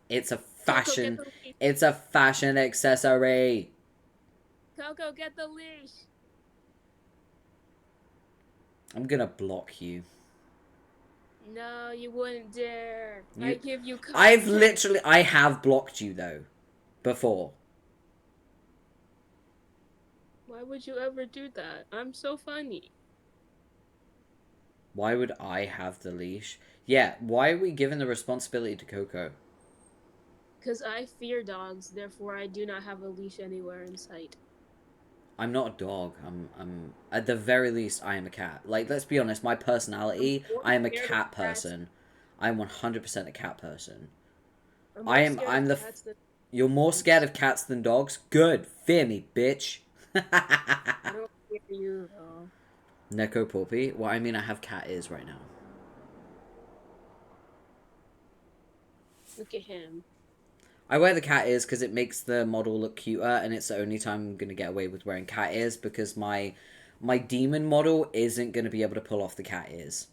It's a Coco, get fashion. the leash. It's a fashion accessory. Coco, get the leash. I'm gonna block you. No, you wouldn't dare. I give you content. I have blocked you though. Before. Why would you ever do that? I'm so funny. Why would I have the leash? Yeah, why are we giving the responsibility to Coco? Because I fear dogs, therefore I do not have a leash anywhere in sight. I'm not a dog. I'm at the very least I am a cat. Like, let's be honest, my personality, I am a cat person. I'm 100% a cat person. I'm the You're more scared of cats than dogs? Good. Fear me, bitch. I don't fear you though. Neko Porpy? Well, I mean, I have cat ears right now. Look at him. I wear the cat ears because it makes the model look cuter, and it's the only time I'm going to get away with wearing cat ears because my demon model isn't going to be able to pull off the cat ears.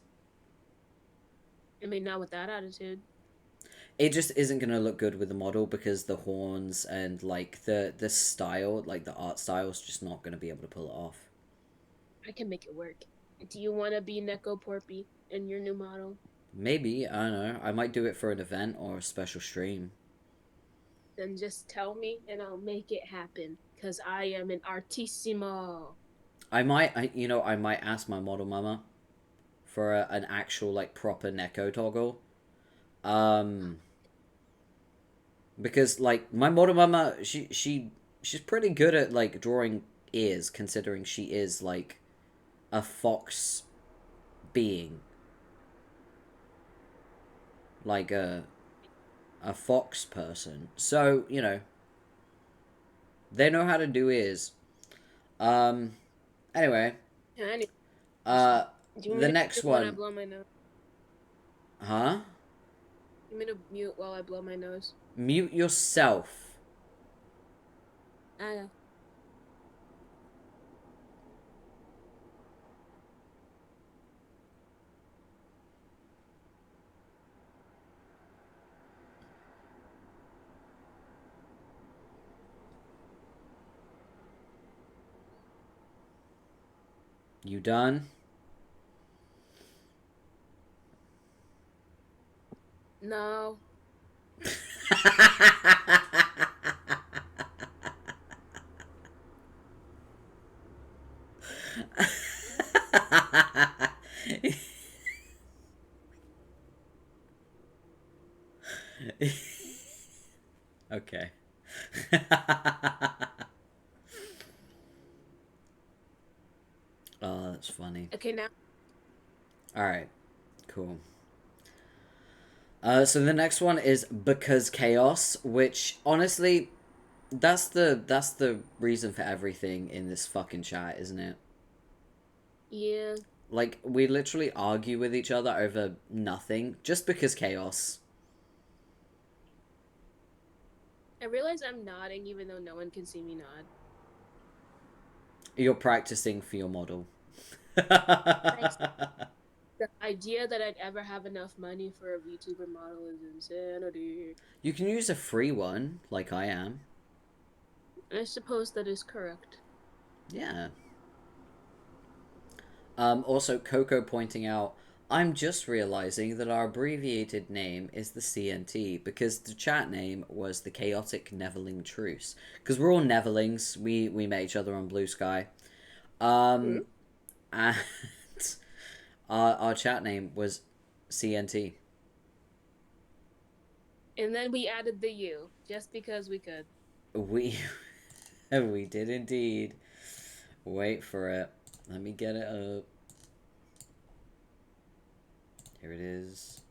I mean, not with that attitude. It just isn't going to look good with the model because the horns and, like, the style, like, the art style is just not going to be able to pull it off. I can make it work. Do you want to be Neko Porpy in your new model? Maybe. I don't know. I might do it for an event or a special stream. Then just tell me and I'll make it happen. Because I am an artissimo. I might ask my model mama for an actual, like, proper Neko toggle. Because, like, my model mama, she's pretty good at, like, drawing ears, considering she is, like, a fox being. Like, a fox person. So, you know, they know how to do ears. Anyway. The next one. When I blow my nose? Huh? You mean to mute while I blow my nose? Mute yourself. I know. You done? No. Okay. Oh, that's funny. Okay, now. Alright. Cool. So the next one is Because Chaos, which, honestly, that's the reason for everything in this fucking chat, isn't it? Yeah. Like, we literally argue with each other over nothing, just because chaos. I realize I'm nodding even though no one can see me nod. You're practicing for your model. The idea that I'd ever have enough money for a VTuber model is insanity. You can use a free one, like I am. I suppose that is correct. Yeah. Also, Coco pointing out, I'm just realizing that our abbreviated name is the CNT because the chat name was the Chaotic Neverling Truce. Because we're all Neverlings. We met each other on Blue Sky. And our chat name was CNT. And then we added the U, just because we could. We did indeed. Wait for it. Let me get it up. Here it is.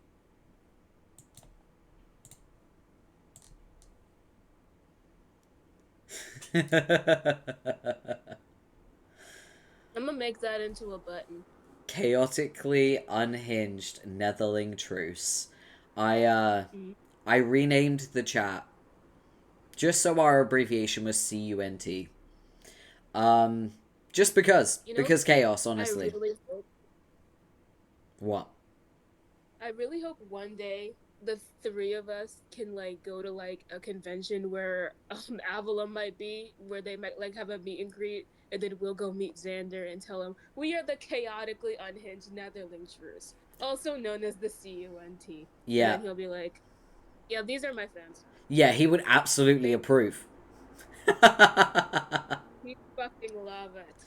I'm gonna make that into a button. Chaotically unhinged Netherling truce. I Mm. I renamed the chat just so our abbreviation was CUNT. Um, just You know, because chaos, I honestly. really hope What? I really hope one day the three of us can like go to like a convention where Avalon might be, where they might like have a meet and greet, and then we'll go meet Xander and tell him we are the chaotically unhinged Netherling Truce, also known as the CUNT. And Yeah. then he'll be like, "Yeah, these are my fans. Yeah, he would absolutely They approve. he fucking love it."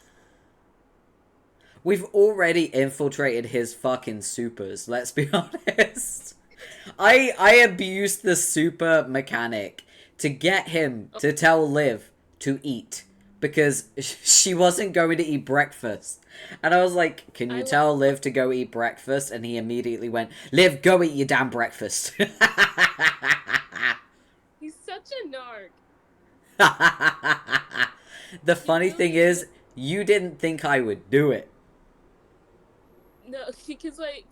We've already infiltrated his fucking supers, let's be honest. I abused the super mechanic to get him Oh, to tell Liv to eat because she wasn't going to eat breakfast. And I was like, can you I tell love Liv to go eat breakfast? And he immediately went, Liv, go eat your damn breakfast. he's such a narc. The He funny really thing is. is, you didn't think I would do it. No, because like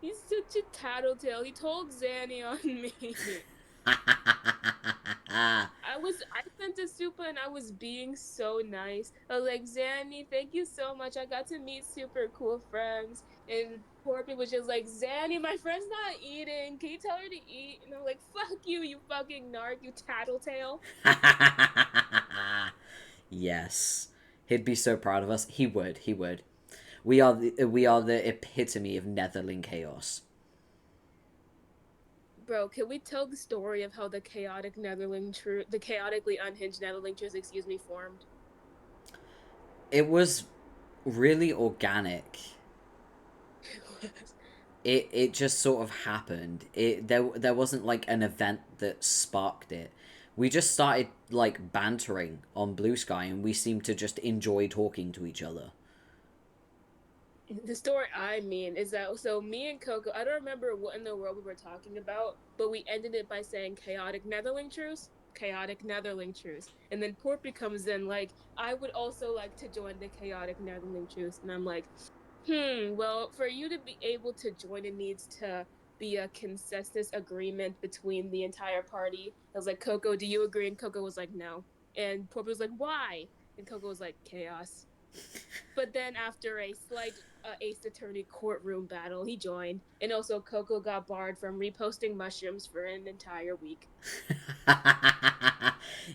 he's such a tattletale. He told Zanny on me. I sent a super and I was being so nice. I was like, Zanny, thank you so much. I got to meet super cool friends. And Porpy was just like, Zanny, my friend's not eating. Can you tell her to eat? And I'm like, fuck you, you fucking narc, you tattletale. Yes. He'd be so proud of us. He would. He would. We are the epitome of Netherling chaos. Bro, can we tell the story of how the the chaotically unhinged Netherling truce, excuse me, formed? It was really organic. It just sort of happened. There wasn't like an event that sparked it. We just started like bantering on Blue Sky and we seemed to just enjoy talking to each other. The story I mean is that so me and Coco, I don't remember what in the world we were talking about, but we ended it by saying chaotic Netherling truce, and then Porpy comes in like I would also like to join the chaotic Netherling truce, and I'm like, well, for you to be able to join, it needs to be a consensus agreement between the entire party. I was like, Coco, do you agree? And Coco was like, no, and Porpy was like, why? And Coco was like, chaos. But then after a slight Ace Attorney courtroom battle, he joined. And also, Coco got barred from reposting mushrooms for an entire week.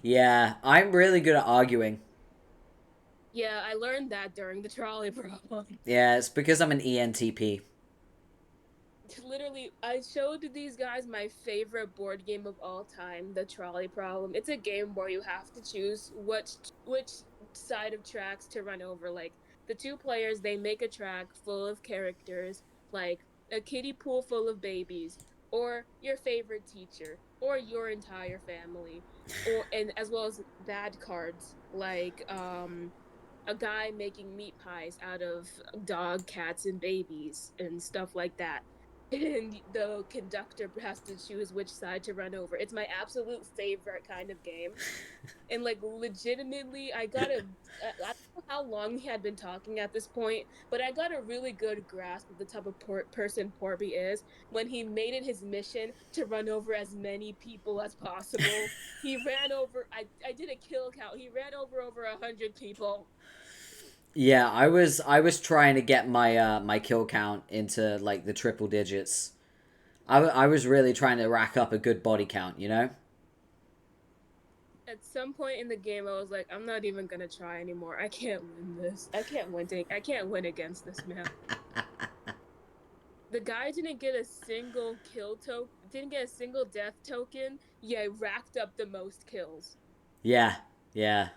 Yeah, I'm really good at arguing. Yeah, I learned that during the trolley problem. Yeah, it's because I'm an ENTP. Literally, I showed these guys my favorite board game of all time, the trolley problem. It's a game where you have to choose which side of tracks to run over. Like the two players, they make a track full of characters, like a kiddie pool full of babies, or your favorite teacher, or your entire family, or and as well as bad cards like a guy making meat pies out of dog, cats, and babies and stuff like that. And the conductor has to choose which side to run over. It's my absolute favorite kind of game. And like legitimately, I don't know how long he had been talking at this point, but I got a really good grasp of the type of person Porby is when he made it his mission to run over as many people as possible. He ran over. I did a kill count. He ran over 100 people. Yeah, I was trying to get my kill count into like the triple digits. I was really trying to rack up a good body count, you know? At some point in the game, I was like, I'm not even gonna try anymore. I can't win this. I can't win against this man. The guy didn't get a single kill token. Didn't get a single death token. Yeah, racked up the most kills. Yeah, yeah.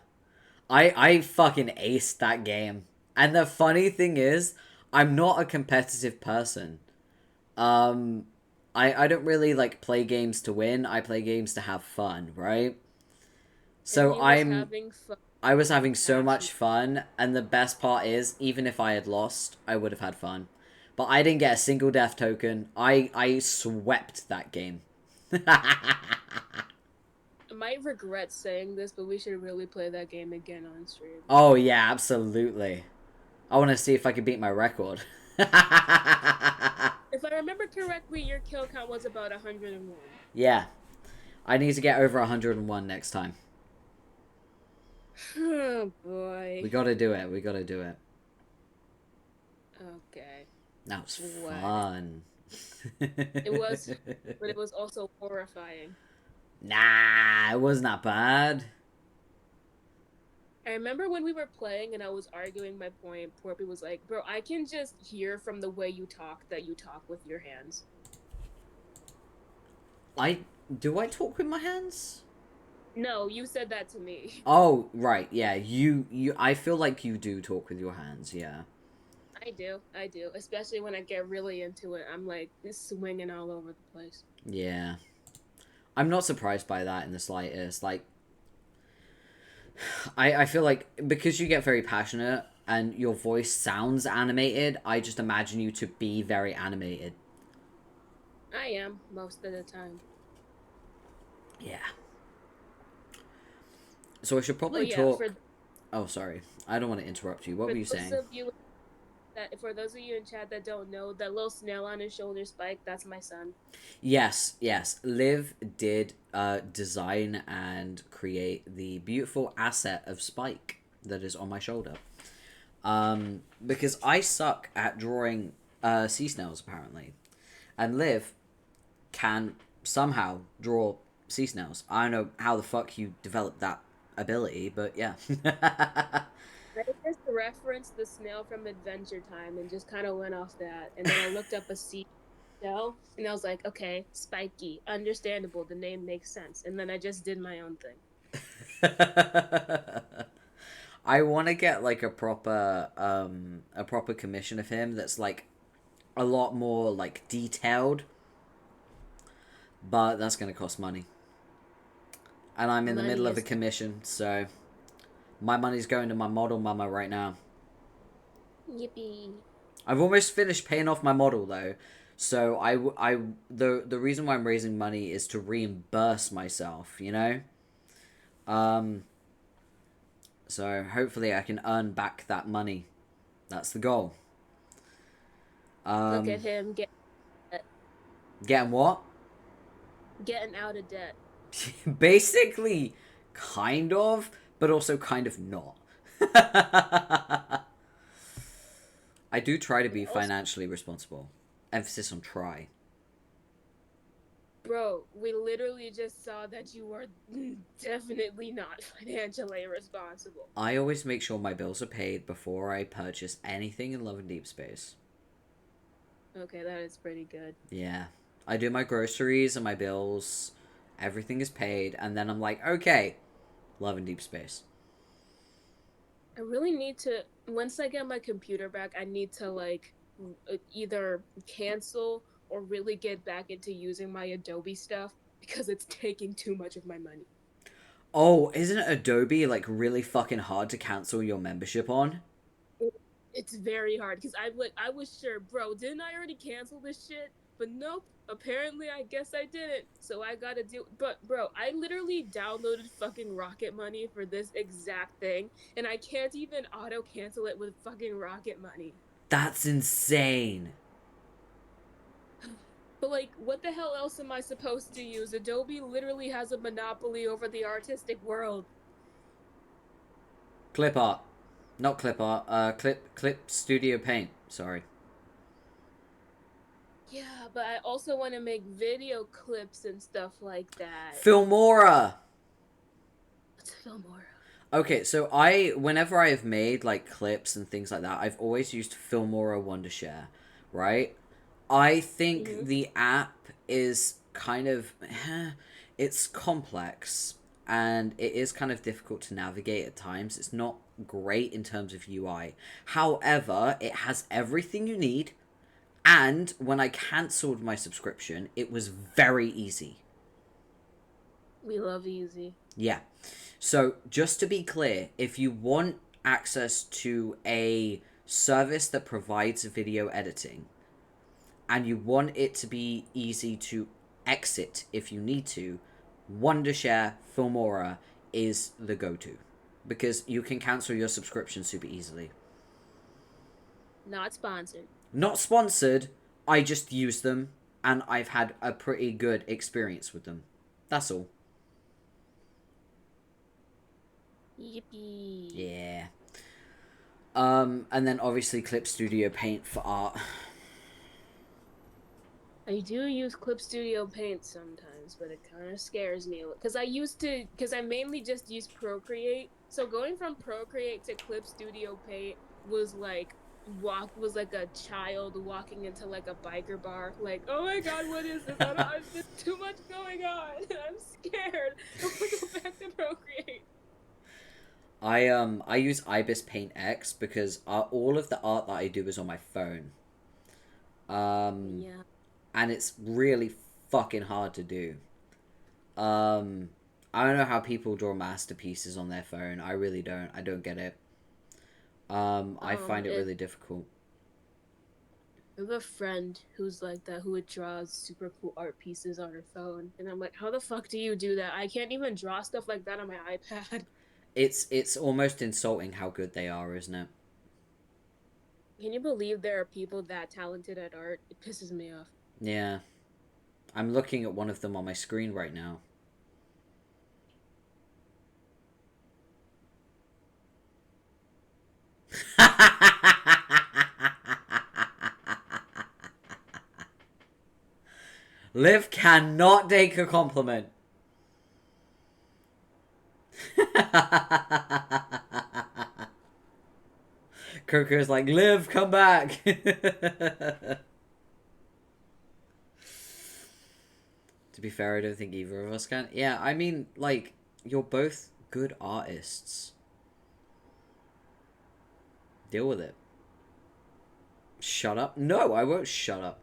I fucking aced that game. And the funny thing is, I'm not a competitive person. Um I don't really like play games to win. I play games to have fun, right? And So he was having fun. I was having so Actually, much fun, and the best part is, even if I had lost, I would have had fun. But I didn't get a single death token. I swept that game. I might regret saying this, but we should really play that game again on stream. Oh yeah, absolutely. I want to see if I can beat my record. If I remember correctly, your kill count was about 101. Yeah, I need to get over 101 next time. Oh We boy. gotta do it. We gotta do it. Okay. That was What? fun. It was, but it was also horrifying. Nah, it wasn't that bad. I remember when we were playing and I was arguing my point, Porpy was like, bro, I can just hear from the way you talk that you talk with your hands. I do I talk with my hands? No, you said that to me. Oh, right. Yeah, you I feel like you do talk with your hands, yeah. I do. Especially when I get really into it. I'm like swinging all over the place. Yeah. I'm not surprised by that in the slightest. Like I feel like because you get very passionate and your voice sounds animated, I just imagine you to be very animated. I am, most of the time. Yeah. So I should Oh probably yeah, talk. Oh, sorry. I don't want to interrupt you. What for were you those saying? of you that for those of you in chat that don't know, that little snail on his shoulder spike, that's my son. Yes, yes. Liv did design and create the beautiful asset of Spike that is on my shoulder. Because I suck at drawing sea snails, apparently. And Liv can somehow draw sea snails. I don't know how the fuck you developed that ability, but yeah. I just referenced the snail from Adventure Time and just kind of went off that. And then I looked up a sea shell and I was like, okay, spiky, understandable. The name makes sense. And then I just did my own thing. I want to get like a proper commission of him that's like a lot more like detailed, but that's going to cost money. And I'm in the middle Money of a is commission, so my money's going to my model mama right now. yippee. I've almost finished paying off my model though, so the reason why I'm raising money is to reimburse myself, you know. Um, so hopefully I can earn back that money. That's the goal. Look at him Getting what? getting out of debt. Basically, kind of, but also kind of not. I do try to be Also, financially responsible. Emphasis on try. bro, we literally just saw that you were definitely not financially responsible. I always make sure my bills are paid before I purchase anything in Love and Deep Space. Okay, that is pretty good. Yeah. I do my groceries and my bills. Everything is paid. And then I'm like, okay, Love and Deep Space. I really need to, once I get my computer back, I need to like either cancel or really get back into using my Adobe stuff because it's taking too much of my money. Oh, isn't Adobe like really fucking hard to cancel your membership on? It's very hard because I was sure, bro, didn't I already cancel this shit? But nope. Apparently, I guess I didn't. So I gotta do. But bro, I literally downloaded fucking Rocket Money for this exact thing, and I can't even auto cancel it with fucking Rocket Money. That's insane. But like, what the hell else am I supposed to use? Adobe literally has a monopoly over the artistic world. Clip art. Not clip art. Clip Studio Paint. Sorry. Yeah, but I also want to make video clips and stuff like that. Filmora. Let's film more. Okay, so whenever I have made like clips and things like that, I've always used Filmora Wondershare, right? I think the app is kind of, it's complex and it is kind of difficult to navigate at times. It's not great in terms of UI. However, it has everything you need. And when I cancelled my subscription, it was very easy. We love easy. Yeah. So, just to be clear, if you want access to a service that provides video editing and you want it to be easy to exit if you need to, Wondershare Filmora is the go-to because you can cancel your subscription super easily. Not sponsored. Not sponsored, I just use them and I've had a pretty good experience with them. That's all. Yippee. Yeah. And then obviously Clip Studio Paint for art. I do use Clip Studio Paint sometimes, but it kind of scares me because I mainly just use Procreate. So going from Procreate to Clip Studio Paint was like a child walking into like a biker bar. Like, oh my god, what is this? There's too much going on. I'm scared. I want to go back to Procreate. I use Ibis Paint X because all of the art that I do is on my phone. Yeah. And it's really fucking hard to do. I don't know how people draw masterpieces on their phone. I really don't. I don't get it. I find it really difficult. I have a friend who's like that, who draws super cool art pieces on her phone, and I'm like, how the fuck do you do that? I can't even draw stuff like that on my iPad. It's almost insulting how good they are, isn't it? Can you believe there are people that talented at art? It pisses me off. Yeah. I'm looking at one of them on my screen right now. Liv cannot take a compliment. Coco's like, Liv, come back. To be fair, I don't think either of us can. Yeah, I mean, like, you're both good artists. Deal with it. Shut up? No, I won't shut up.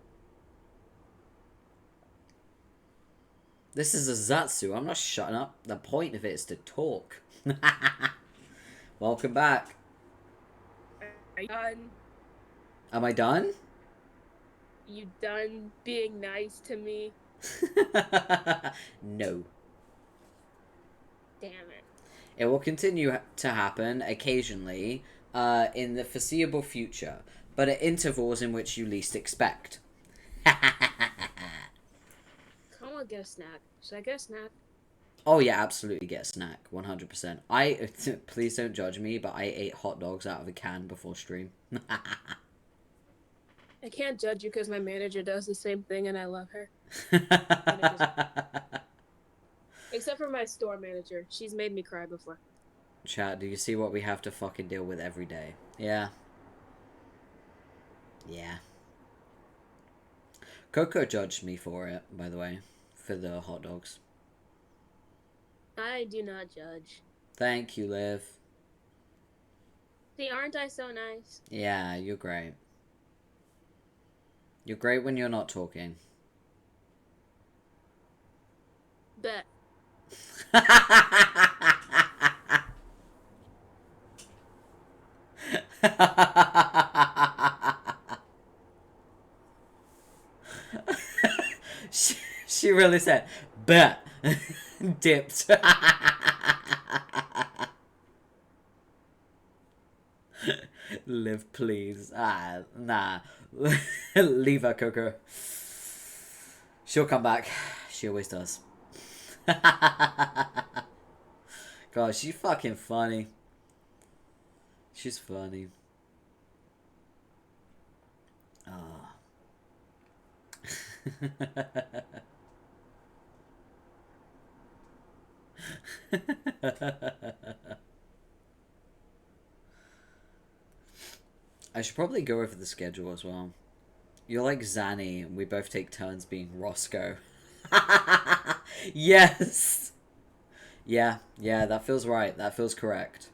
This is a Zatsu. I'm not shutting up. The point of it is to talk. Welcome back. Are you done? Am I done? You done being nice to me? No. Damn it. It will continue to happen occasionally in the foreseeable future, but at intervals in which you least expect. Come on, get a snack. Should I get a snack? Oh yeah, absolutely get a snack, 100%. Please don't judge me, but I ate hot dogs out of a can before stream. I can't judge you because my manager does the same thing and I love her. Except for my store manager. She's made me cry before. Chat, do you see what we have to fucking deal with every day? Yeah. Yeah. Coco judged me for it, by the way, for the hot dogs. I do not judge. Thank you, Liv. See, aren't I so nice? Yeah, you're great. You're great when you're not talking. Bet. she really said, bet. Dipped. Live, please. Nah. Leave her, Coco. She'll come back. She always does. God, she's fucking funny. She's funny. Oh. I should probably go over the schedule as well. You're like Zanny, and we both take turns being Roscoe. Yes! Yeah, that feels right. That feels correct.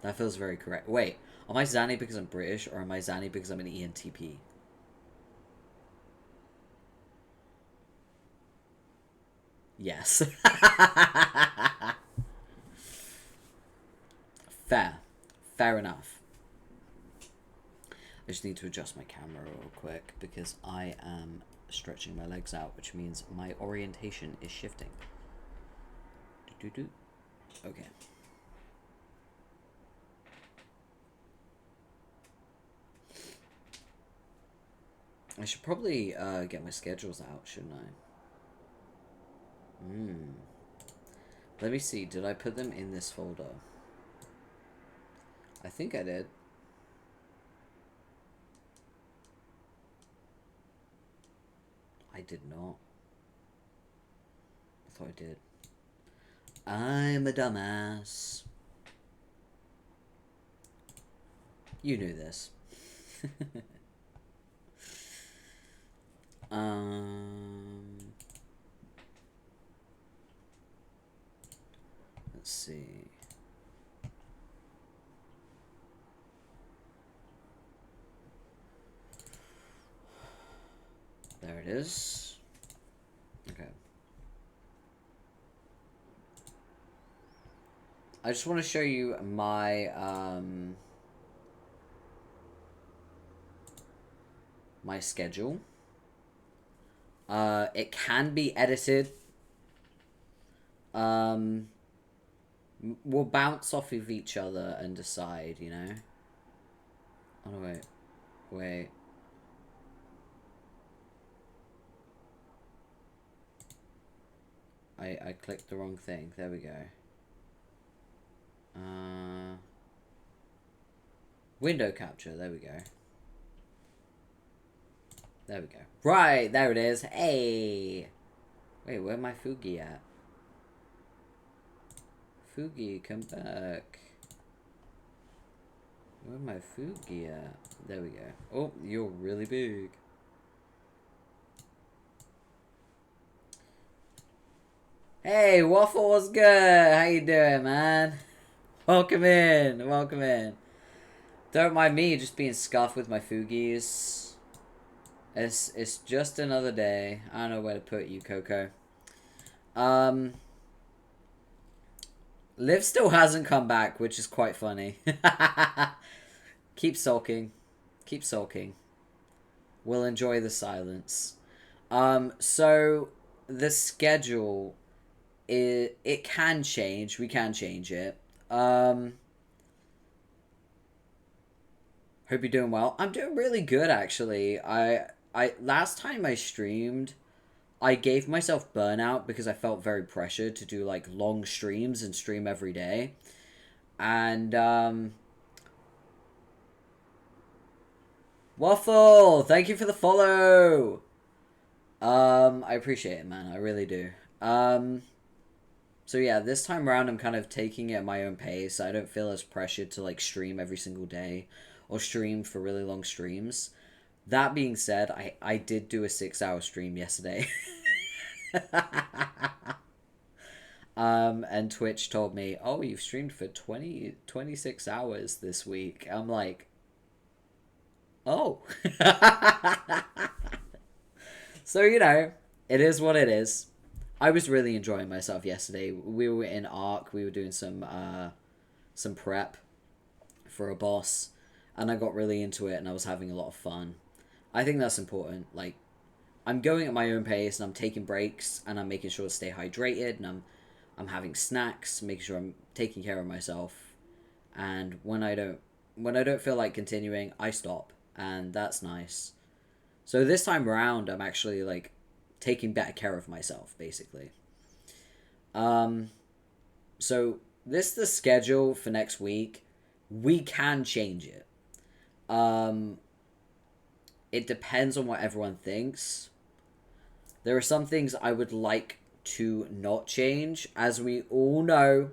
That feels very correct. Wait, am I Zanny because I'm British, or am I Zanny because I'm an ENTP? Yes. Fair enough. I just need to adjust my camera real quick because I am stretching my legs out, which means my orientation is shifting. Okay. I should probably get my schedules out, shouldn't I? Let me see. Did I put them in this folder? I think I did. I did not. I thought I did. I'm a dumbass. You knew this. Let's see. There it is. Okay. I just want to show you my my schedule. It can be edited. We'll bounce off of each other and decide, you know. Oh no, wait. I clicked the wrong thing. There we go. Window capture. There we go. There we go. Right, there it is. Hey! Wait, where'd my Fugi at? Fugi, come back. Where'd my Fugi at? There we go. Oh, you're really big. Hey, Waffle, what's good? How you doing, man? Welcome in. Welcome in. Don't mind me just being scuffed with my Fugies. It's just another day. I don't know where to put you, Coco. Liv still hasn't come back, which is quite funny. Keep sulking. Keep sulking. We'll enjoy the silence. So the schedule, it can change. We can change it. Hope you're doing well. I'm doing really good, actually. I last time I streamed, I gave myself burnout because I felt very pressured to do like long streams and stream every day. And Waffle, thank you for the follow. I appreciate it, man. I really do. So yeah, this time around I'm kind of taking it at my own pace. I don't feel as pressured to like stream every single day or stream for really long streams. That being said, I did do a 6-hour stream yesterday. And Twitch told me, oh, you've streamed for 26 hours this week. I'm like, oh. So, you know, it is what it is. I was really enjoying myself yesterday. We were in Ark. We were doing some prep for a boss. And I got really into it and I was having a lot of fun. I think that's important. Like, I'm going at my own pace and I'm taking breaks and I'm making sure to stay hydrated and I'm having snacks, making sure I'm taking care of myself. And when I don't feel like continuing, I stop, and that's nice. So this time around, I'm actually like taking better care of myself, basically. So this is the schedule for next week. We can change it. It depends on what everyone thinks. There are some things I would like to not change. As we all know,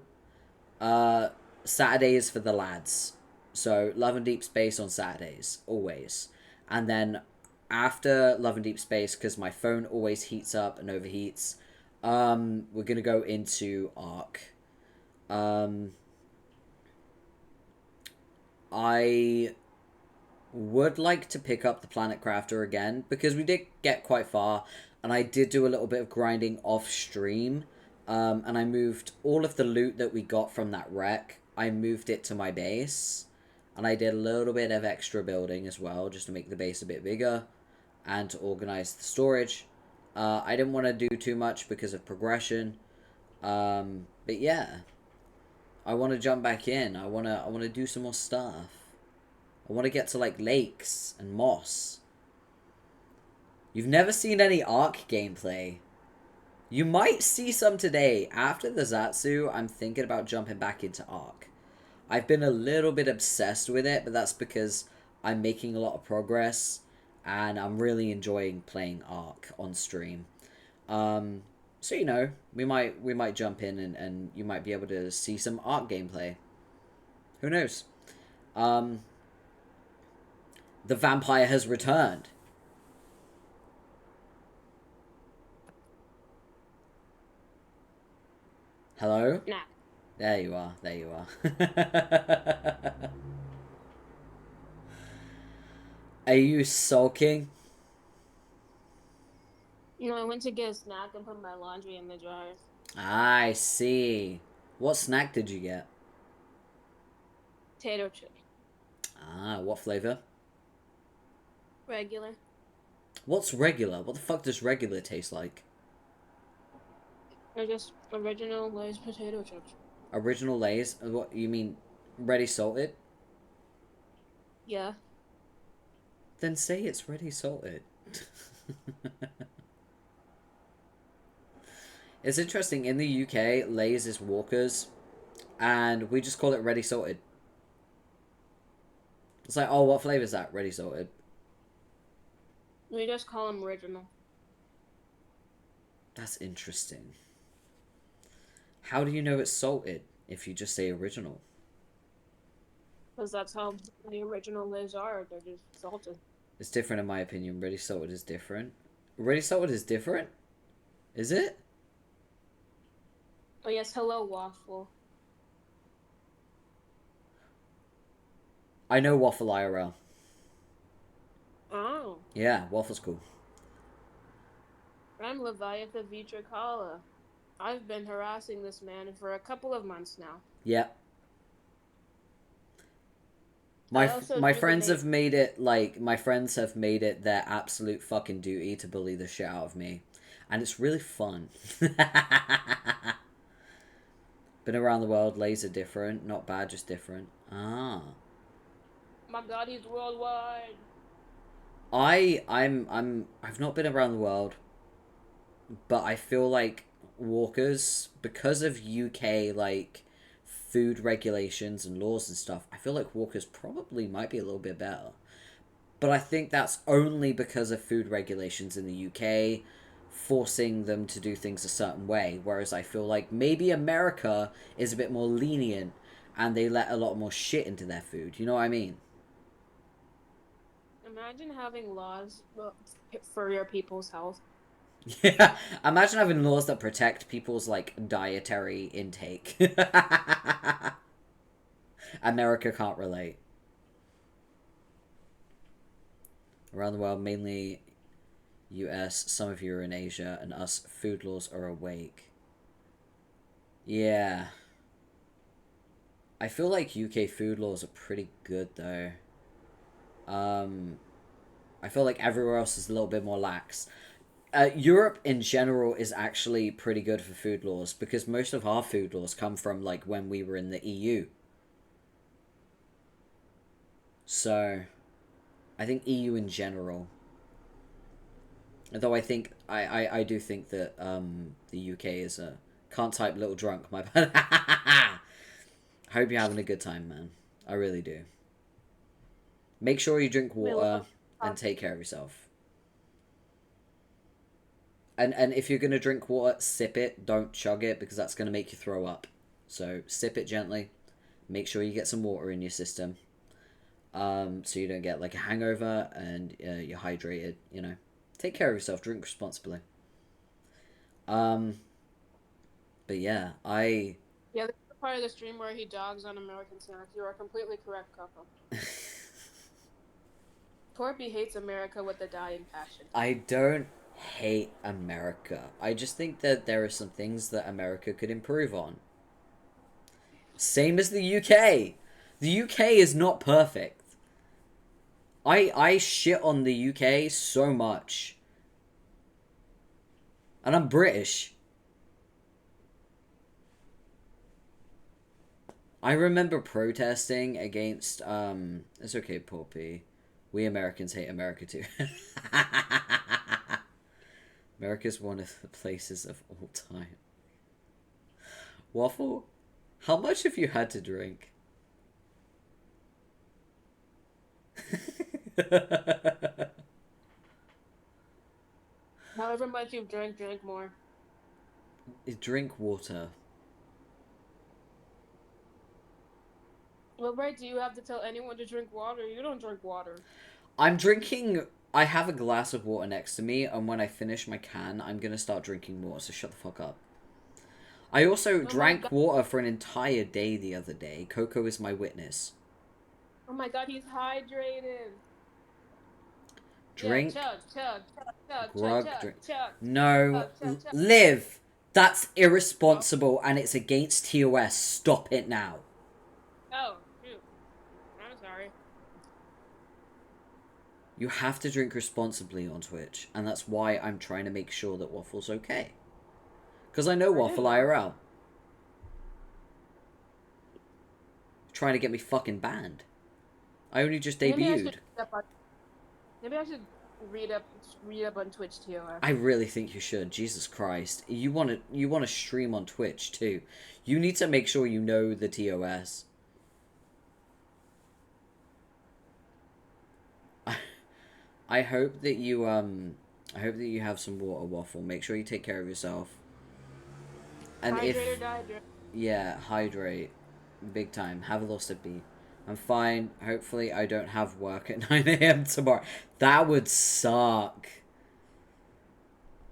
Saturday is for the lads. So Love and Deep Space on Saturdays, always. And then after Love and Deep Space, because my phone always heats up and overheats, we're going to go into Ark. I would like to pick up the Planet Crafter again, because we did get quite far, and I did do a little bit of grinding off stream, and I moved all of the loot that we got from that wreck, I moved it to my base, And I did a little bit of extra building as well, just to make the base a bit bigger and to organize the storage. I didn't want to do too much because of progression. But yeah, I want to jump back in. I want to do some more stuff. I want to get to like lakes and moss. You've never seen any Ark gameplay. You might see some today. After the Zatsu, I'm thinking about jumping back into Ark. I've been a little bit obsessed with it, but that's because I'm making a lot of progress and I'm really enjoying playing Ark on stream. So you know, we might jump in and you might be able to see some Ark gameplay. Who knows? The vampire has returned. Hello? Nah. There you are. There you are. Are you sulking? You know, I went to get a snack and put my laundry in the dryers. I see. What snack did you get? Potato chips. Ah, what flavor? Regular. What's regular? What the fuck does regular taste like? They're just original Lay's potato chips. Original Lay's? What, you mean ready salted? Yeah. Then say it's ready salted. It's interesting, in the UK, Lay's is Walker's, and we just call it ready salted. It's like, oh, what flavor is that? Ready salted. We just call them original. That's interesting. How do you know it's salted if you just say original? Because that's how the original Lay's are. They're just salted. It's different in my opinion. Ready salted is different. Ready salted is different? Is it? Oh yes, hello waffle. I know Waffle IRL. Oh. Yeah, Waffle's cool. I'm LiviathaVDracala. I've been harassing this man for a couple of months now. Yeah. My friends have made it, like, my friends have made it their absolute fucking duty to bully the shit out of me. And it's really fun. Been around the world, laser different. Not bad, just different. Ah. My god, he's worldwide. I've not been around the world, but I feel like Walkers, because of UK like food regulations and laws and stuff, I feel like Walkers probably might be a little bit better. But I think that's only because of food regulations in the UK forcing them to do things a certain way, whereas I feel like maybe America is a bit more lenient and they let a lot more shit into their food. You know what I mean? Imagine having laws for your people's health. Yeah, imagine having laws that protect people's, like, dietary intake. America can't relate. Around the world, mainly US, some of you are in Asia, and us food laws are awake. Yeah. I feel like UK food laws are pretty good, though. I feel like everywhere else is a little bit more lax. Europe in general is actually pretty good for food laws because most of our food laws come from like when we were in the EU. So, I think EU in general. Although I think I do think that the UK is a can't type little drunk. My bad. I hope you're having a good time, man. I really do. Make sure you drink water and take care of yourself. And if you're gonna drink water, sip it. Don't chug it because that's gonna make you throw up. So sip it gently. Make sure you get some water in your system, so you don't get like a hangover and you're hydrated. You know, take care of yourself. Drink responsibly. But yeah, Yeah, this is the part of the stream where he dogs on American snacks. You are completely correct, Coco. Porpy hates America with a dying passion. I don't hate America. I just think that there are some things that America could improve on. Same as the UK. The UK is not perfect. I shit on the UK so much. And I'm British. I remember protesting against, it's okay, Poppy. We Americans hate America too. America's one of the places of all time. Waffle, how much have you had to drink? However much you drink more. Drink water. What right do you have to tell anyone to drink water? You don't drink water. I'm drinking. I have a glass of water next to me, and when I finish my can, I'm gonna start drinking more, so shut the fuck up. I also drank water for an entire day the other day. Coco is my witness. Oh my god, he's hydrated. Drink. Yeah, chug. Grug, drink. No. Live! That's irresponsible, and it's against TOS. Stop it now. Oh, shoot. I'm sorry. You have to drink responsibly on Twitch, and that's why I'm trying to make sure that Waffle's okay. Because I know Waffle IRL. Trying to get me fucking banned. I only just debuted. Maybe I should read up on Twitch TOS. I really think you should. Jesus Christ. You want to stream on Twitch too. You need to make sure you know the TOS. I hope that you have some water, Waffle. Make sure you take care of yourself. And hydrate or dehydrate. Yeah, hydrate. Big time. Have a little sippy. I'm fine. Hopefully I don't have work at 9 a.m. tomorrow. That would suck.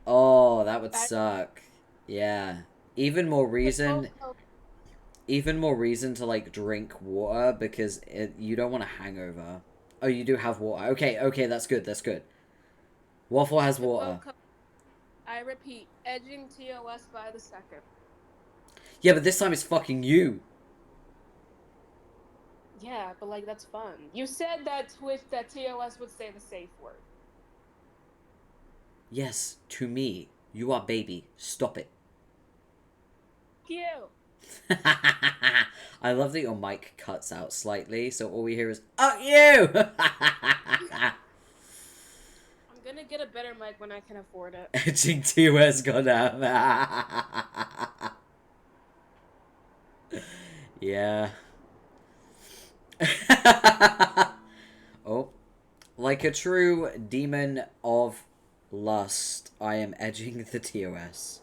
Oh, that would suck. Yeah. Even more reason to, like, drink water, because you don't want a hangover. Oh, you do have water. Okay, that's good, Waffle has water. I repeat, edging TOS by the second. Yeah, but this time it's fucking you. Yeah, but, like, that's fun. You said that TOS would say the safe word. Yes, to me. You are baby. Stop it. You. I love that your mic cuts out slightly, so all we hear is, "Oh, you!" I'm gonna get a better mic when I can afford it. Edging TOS gone out. Yeah. Oh. Like a true demon of lust, I am edging the TOS.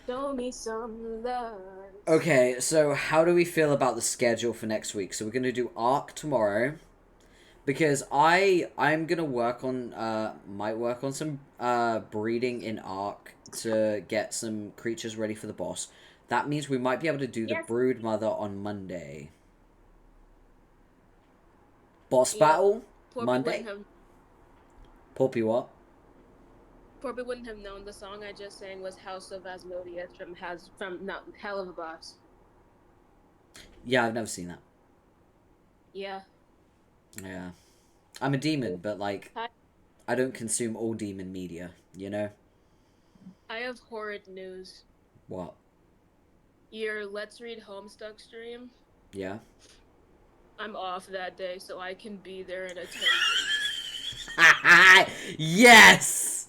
Show me some love. Okay, so how do we feel about the schedule for next week? So we're gonna do Ark tomorrow, because I'm gonna work on might work on some breeding in Ark to get some creatures ready for the boss. That means we might be able to do the brood mother on Monday. Boss battle Monday. Porpy what? Porpy wouldn't have known the song I just sang was House of Asmodeus from Hell of a Boss. Yeah, I've never seen that. Yeah. Yeah. I'm a demon, but, like, I don't consume all demon media, you know? I have horrid news. What? Your Let's Read Homestuck stream? Yeah? I'm off that day, so I can be there in attendance. Yes!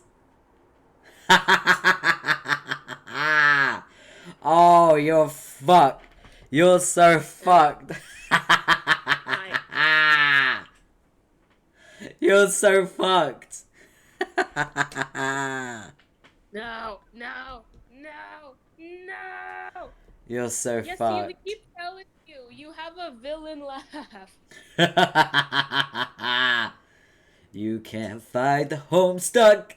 Oh, you're fucked. You're so fucked. You're so fucked. No. You're so yes, fucked. Yes, keep telling you. You have a villain laugh. You can't fight the Homestuck.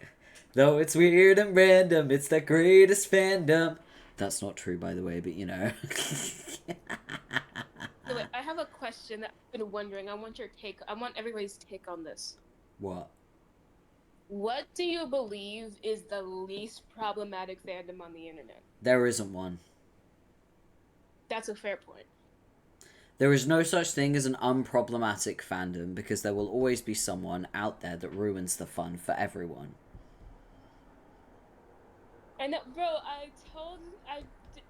Though it's weird and random, it's the greatest fandom. That's not true, by the way, but you know. So wait, I have a question that I've been wondering. I want your take. I want everybody's take on this. What? What do you believe is the least problematic fandom on the internet? There isn't one. That's a fair point. There is no such thing as an unproblematic fandom because there will always be someone out there that ruins the fun for everyone. And bro,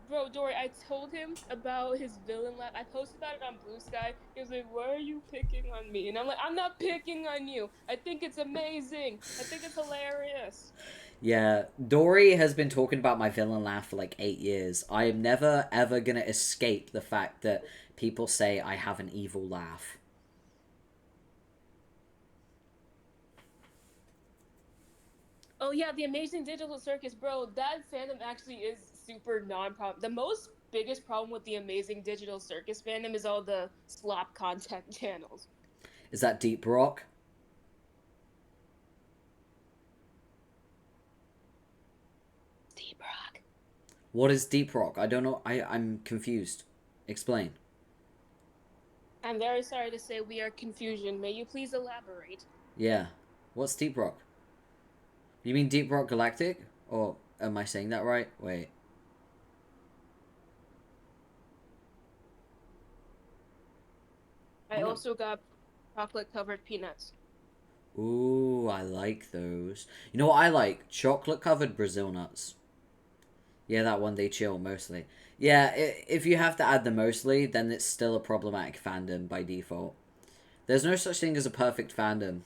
bro, Dory, I told him about his villain lab. I posted about it on Blue Sky. He was like, "Why are you picking on me?" And I'm like, "I'm not picking on you. I think it's amazing. I think it's hilarious." Yeah, Dory has been talking about my villain laugh for like 8 years. I am never ever gonna escape the fact that people say I have an evil laugh. Oh yeah, the Amazing Digital Circus, bro. That fandom actually is super non-problem. The most biggest problem with the Amazing Digital Circus fandom is all the slop content channels. Is that Deep Rock? Deep Rock. What is Deep Rock? I don't know. I'm confused. Explain. I'm very sorry to say we are confusion. May you please elaborate? Yeah. What's Deep Rock? You mean Deep Rock Galactic? Or am I saying that right? Wait. I Oh no. also got chocolate covered peanuts. Ooh, I like those. You know what I like? Chocolate covered Brazil nuts. Yeah, that one, they chill mostly. Yeah, if you have to add the mostly, then it's still a problematic fandom by default. There's no such thing as a perfect fandom.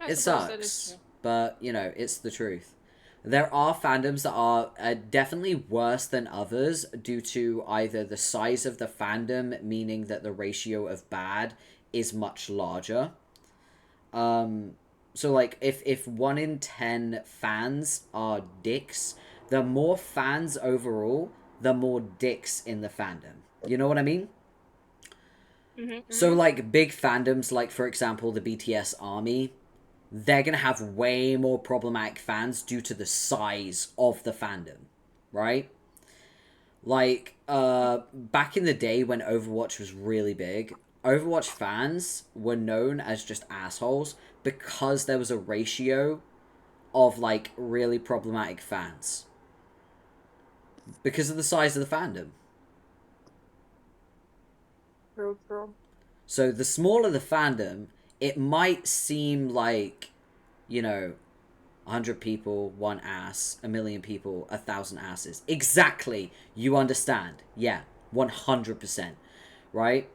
I It suppose that is sucks, true. but, you know, it's the truth. There are fandoms that are definitely worse than others due to either the size of the fandom, meaning that the ratio of bad is much larger. Um, so like if 1 in 10 fans are dicks, the more fans overall, the more dicks in the fandom. You know what I mean? So Mm-hmm. like big fandoms, like for example the BTS army, they're gonna have way more problematic fans due to the size of the fandom, right? Like back in the day when Overwatch was really big, Overwatch fans were known as just assholes because there was a ratio of like really problematic fans because of the size of the fandom. True, true. So the smaller the fandom, it might seem like, you know, 100 people, one ass, 1,000,000 people, 1,000 asses. Exactly. You understand. Yeah, 100%. Right?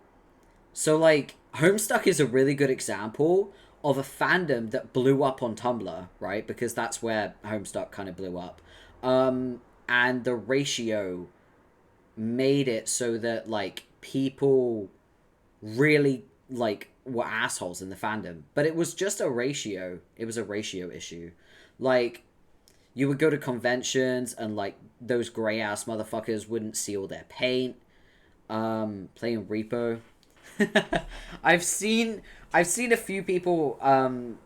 So, like, Homestuck is a really good example of a fandom that blew up on Tumblr, right? Because that's where Homestuck kind of blew up. And the ratio made it so that, like, people really, like, were assholes in the fandom. But it was just a ratio. It was a ratio issue. Like, you would go to conventions and, like, those gray ass motherfuckers wouldn't seal their paint. Playing Repo. I've seen I've seen a few people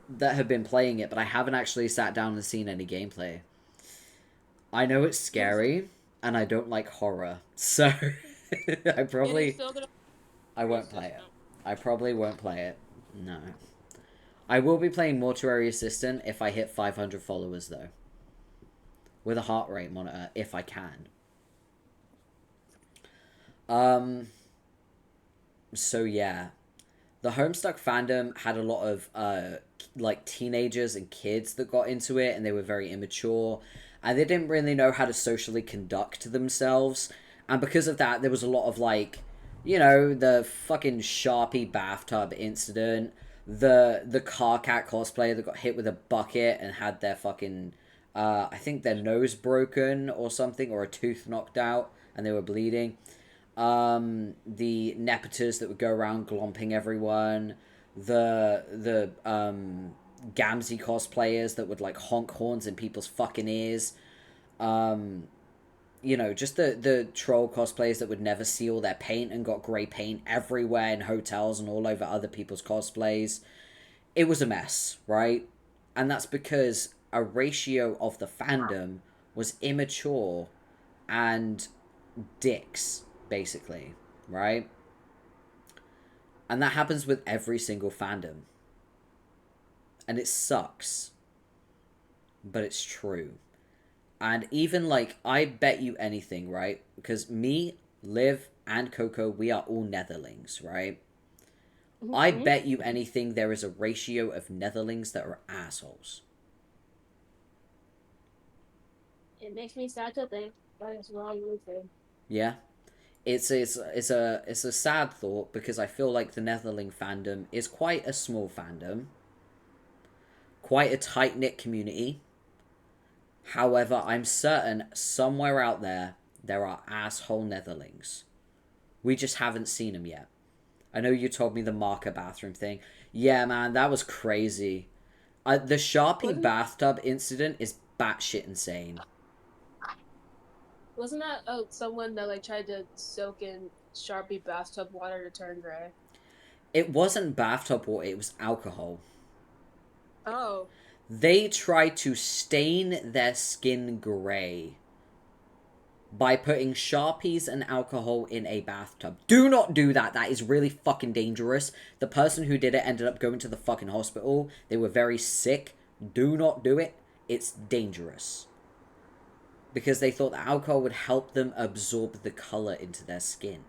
that have been playing it, but I haven't actually sat down and seen any gameplay. I know it's It's, scary and I don't like horror. So I it is probably still gonna I be a won't play it. system. I probably won't play it. No. I will be playing Mortuary Assistant if I hit 500 followers though. With a heart rate monitor if I can. Um so yeah, the Homestuck fandom had a lot of like teenagers and kids that got into it, and they were very immature, and they didn't really know how to socially conduct themselves, and because of that, there was a lot of like, you know, the fucking Sharpie bathtub incident, the car cat cosplayer that got hit with a bucket and had their fucking I think their nose broken or something, or a tooth knocked out, and they were bleeding. The nepoters that would go around glomping everyone, the Gamzee cosplayers that would like honk horns in people's fucking ears, um, you know, just the troll cosplayers that would never seal their paint and got grey paint everywhere in hotels and all over other people's cosplays. It was a mess, right? And that's because a ratio of the fandom was immature and dicks, basically, right? And that happens with every single fandom. And it sucks, but it's true. And even like, I bet you anything, right? Because me, Liv, and Coco, we are all netherlings, right? I Mm-hmm. bet you anything there is a ratio of netherlings that are assholes. It makes me sad to think that it's wrong with it. Yeah? It's a sad thought because I feel like the Netherling fandom is quite a small fandom, quite a tight knit community. However, I'm certain somewhere out there are asshole Netherlings. We just haven't seen them yet. I know you told me the marker bathroom thing. Yeah, man, that was crazy. The Sharpie Wasn't bathtub incident is batshit insane. wasn't that someone that like tried to soak in Sharpie bathtub water to turn gray? It wasn't bathtub water, it was alcohol. Oh. They tried to stain their skin grey by putting Sharpies and alcohol in a bathtub. Do not do that. That is really fucking dangerous. The person who did it ended up going to the fucking hospital. They were very sick. Do not do it. It's dangerous. Because they thought that alcohol would help them absorb the color into their skin.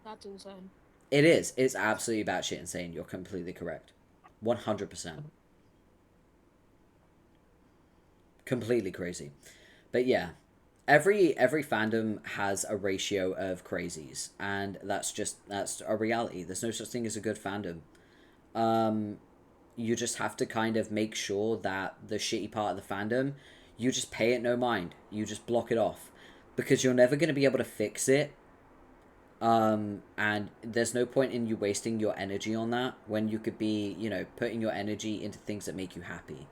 That's insane. It is. It's absolutely batshit insane. You're completely correct. 100%. Completely crazy. But yeah, every fandom has a ratio of crazies, and that's a reality. There's no such thing as a good fandom. You just have to kind of make sure that the shitty part of the fandom, you just pay it no mind. You just block it off, because you're never going to be able to fix it. And there's no point in you wasting your energy on that when you could be, putting your energy into things that make you happy.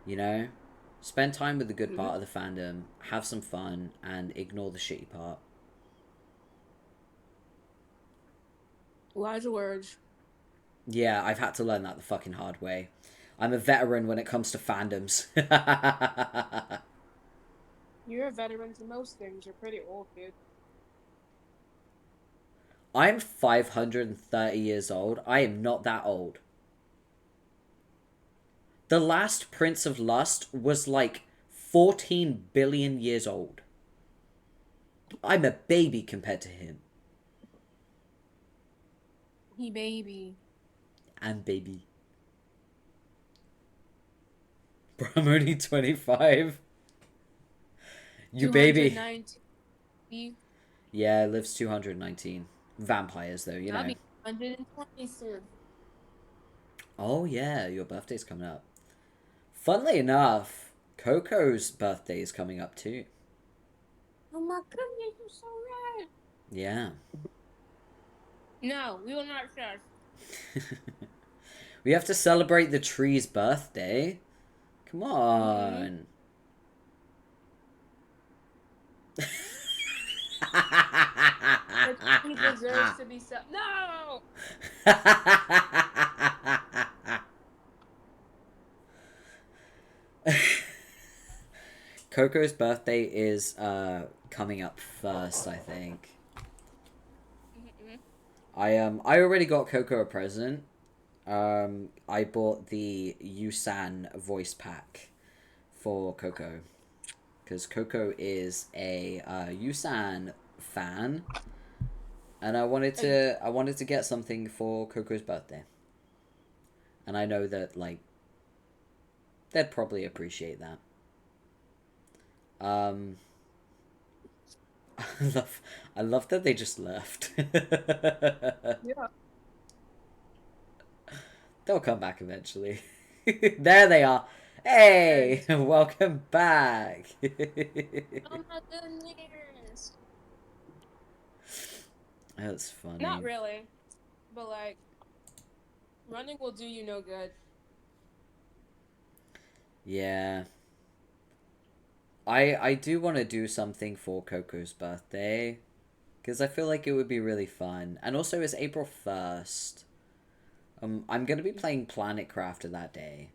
You know? Spend time with the good Mm-hmm. part of the fandom, have some fun, and ignore the shitty part. Wise words. Yeah, I've had to learn that the fucking hard way. I'm a veteran when it comes to fandoms. You're a veteran to most things. You're pretty old, dude. I'm 530 years old. I am not that old. The last Prince of Lust was like 14 billion years old. I'm a baby compared to him. He baby. I'm baby. Bro, I'm only 25. You baby. 219. Yeah, lives 219. Vampires, though, you I'll know. be 120 soon. Oh, yeah, your birthday's coming up. Funnily enough, Coco's birthday is coming up, too. Oh my goodness, you're so right. Yeah. No, we will not shush. We have to celebrate the tree's birthday. Come Mm-hmm. on. The tree deserves to be No! Coco's birthday is coming up first, I think. Mm-hmm. I already got Coco a present. I bought the Yusan voice pack for Coco because Coco is a Yusan fan, and I wanted to get something for Coco's birthday, and I know that like they'd probably appreciate that. Um, I love that they just left. Yeah. They'll come back eventually. There they are. Hey, Yes. welcome back. Oh my goodness. That's Not funny. really, but like, running will do you no good. Yeah. I do want to do something for Coco's birthday because I feel like it would be really fun. And also it's April 1st. I'm going to be playing Planetcraft that day.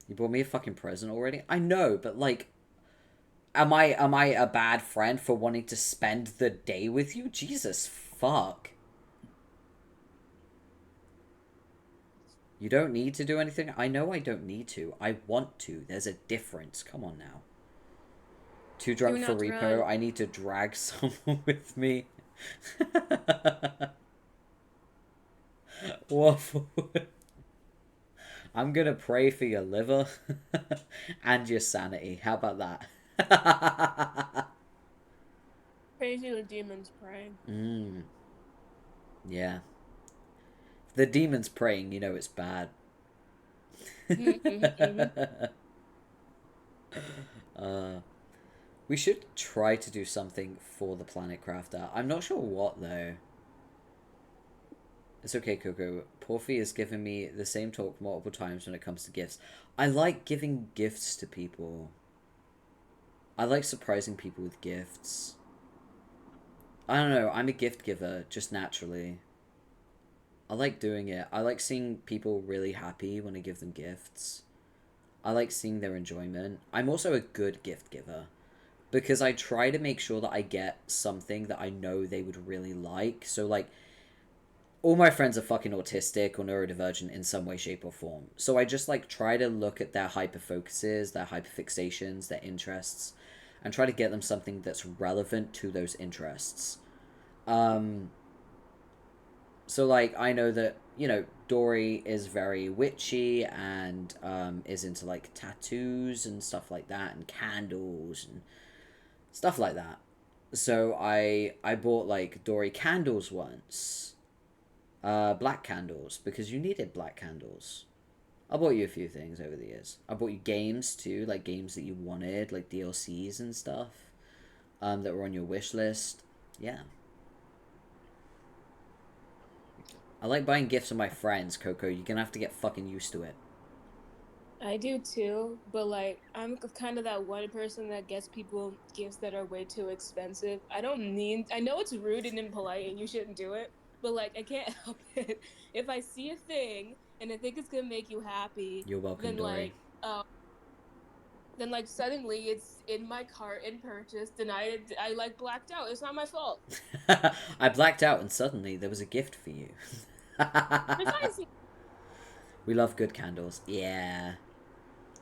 You bought me a fucking present already? I know, but like am I a bad friend for wanting to spend the day with you? Jesus fuck. You don't need to do anything. I know I don't need to. I want to. There's a difference. Come on now. Too Do drunk for not repo. run. I need to drag someone with me. Waffle. I'm gonna pray for your liver and your sanity. How about that? Crazy the demons praying. Mm, yeah. If the demon's praying, you know it's bad. uh, we should try to do something for the Planet Crafter. I'm not sure what though. It's okay, Coco. Porphy has given me the same talk multiple times when it comes to gifts. I like giving gifts to people. I like surprising people with gifts. I don't know, I'm a gift giver, just naturally. I like doing it. I like seeing people really happy when I give them gifts. I like seeing their enjoyment. I'm also a good gift giver. Because I try to make sure that I get something that I know they would really like. So, like, all my friends are fucking autistic or neurodivergent in some way, shape, or form. So I just, like, try to look at their hyperfocuses, their hyperfixations, their interests, and try to get them something that's relevant to those interests. So, like, I know that, you know, Dory is very witchy and is into, like, tattoos and stuff like that, and candles and stuff like that. So I bought, like, Dory candles once. Black candles, because you needed black candles. I bought you a few things over the years. I bought you games, too, like, games that you wanted, like DLCs and stuff, that were on your wish list. Yeah. I like buying gifts for my friends, Coco. You're gonna have to get fucking used to it. I do too, but like I'm kind of that one person that gets people gifts that are way too expensive. I don't need. I know it's rude and impolite, and you shouldn't do it, but like I can't help it. If I see a thing and I think it's gonna make you happy, You're welcome, then Dory. suddenly it's in my cart and purchased, and I like blacked out. It's not my fault. I blacked out and suddenly there was a gift for you. Precisely. We love good candles. Yeah.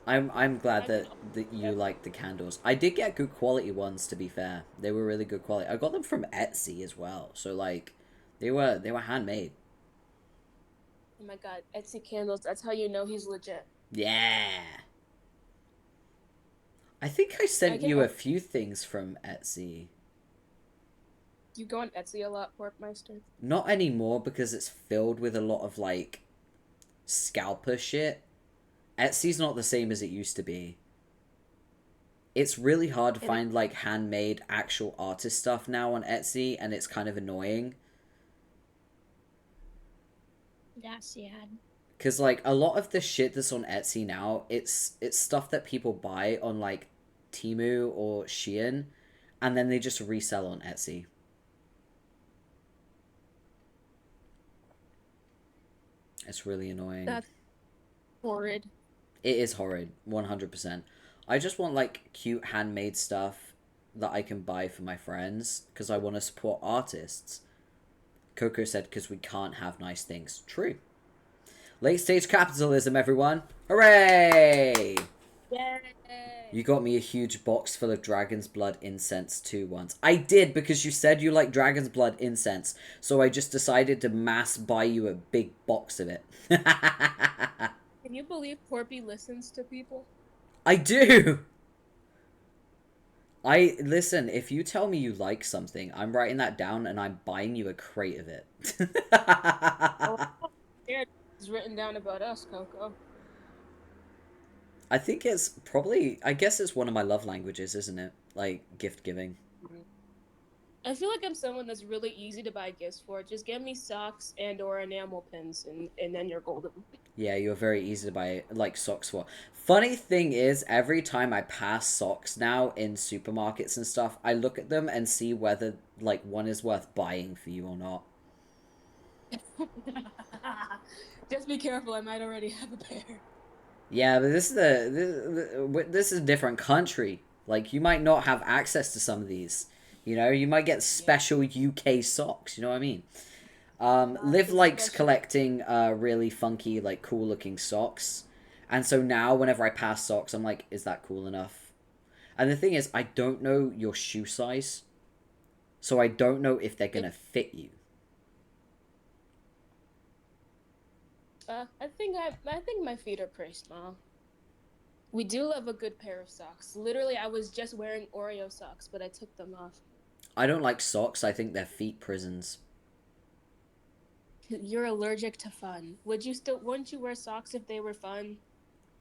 I'm glad I can. that you like the candles. I did get good quality ones, to be fair. They were really good quality. I got them from Etsy as well. So, like, they were handmade. Oh my god, Etsy candles. That's how you know he's legit. Yeah. I think I I sent can. you a few things from Etsy. You go on Etsy a lot, Porkmeister. Not anymore because it's filled with a lot of, like, scalper shit. Etsy's not the same as it used to be. It's really hard to And find, like, handmade actual artist stuff now on Etsy, and it's kind of annoying. That's sad. Because, like, a lot of the shit that's on Etsy now, it's stuff that people buy on, like, Temu or Shein, and then they just resell on Etsy. It's really annoying. that's horrid. It is horrid, 100%. I just want, like, cute handmade stuff that I can buy for my friends, because I want to support artists. Coco said, because we can't have nice things. True. Late stage capitalism, everyone. Hooray! Yay! You got me a huge box full of dragon's blood incense too once. I did, because you said you like dragon's blood incense, so I just decided to mass buy you a big box of it. Can you believe Porpy listens to people? I do! Listen, if you tell me you like something, I'm writing that down and I'm buying you a crate of it. Oh, it's written down about us, Coco. I think it's probably, I guess it's one of my love languages, isn't it? Like, gift giving. I feel like I'm someone that's really easy to buy gifts for. Just get me socks and or enamel pins, and then you're golden. Yeah, you're very easy to buy, like, socks for. Funny thing is, every time I pass socks now in supermarkets and stuff, I look at them and see whether, like, one is worth buying for you or not. Just be careful. I might already have a pair. Yeah, but this is a different country. Like, you might not have access to some of these. You know, you might get special UK socks. You know what I mean? Liv It's likes especially collecting really funky, like cool looking socks. And so now whenever I pass socks, I'm like, is that cool enough? And the thing is, I don't know your shoe size. So I don't know if they're gonna fit you. I think my feet are pretty small. We do love a good pair of socks. Literally, I was just wearing Oreo socks, but I took them off. I don't like socks, I think they're feet prisons. You're allergic to fun. Wouldn't you wear socks if they were fun?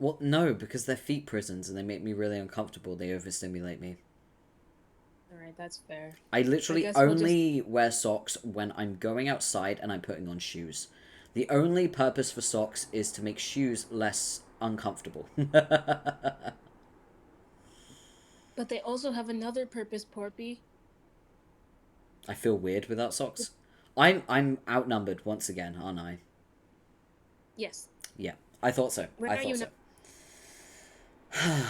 Well, no, because they're feet prisons and they make me really uncomfortable. They overstimulate me. Alright, that's fair. I I literally guess we'll just. only wear socks when I'm going outside and I'm putting on shoes. The only purpose for socks is to make shoes less uncomfortable. But they also have another purpose, Porpy. I feel weird without socks. I'm outnumbered once again, aren't I? Yes. Yeah, I thought so. Where I are thought you so. now?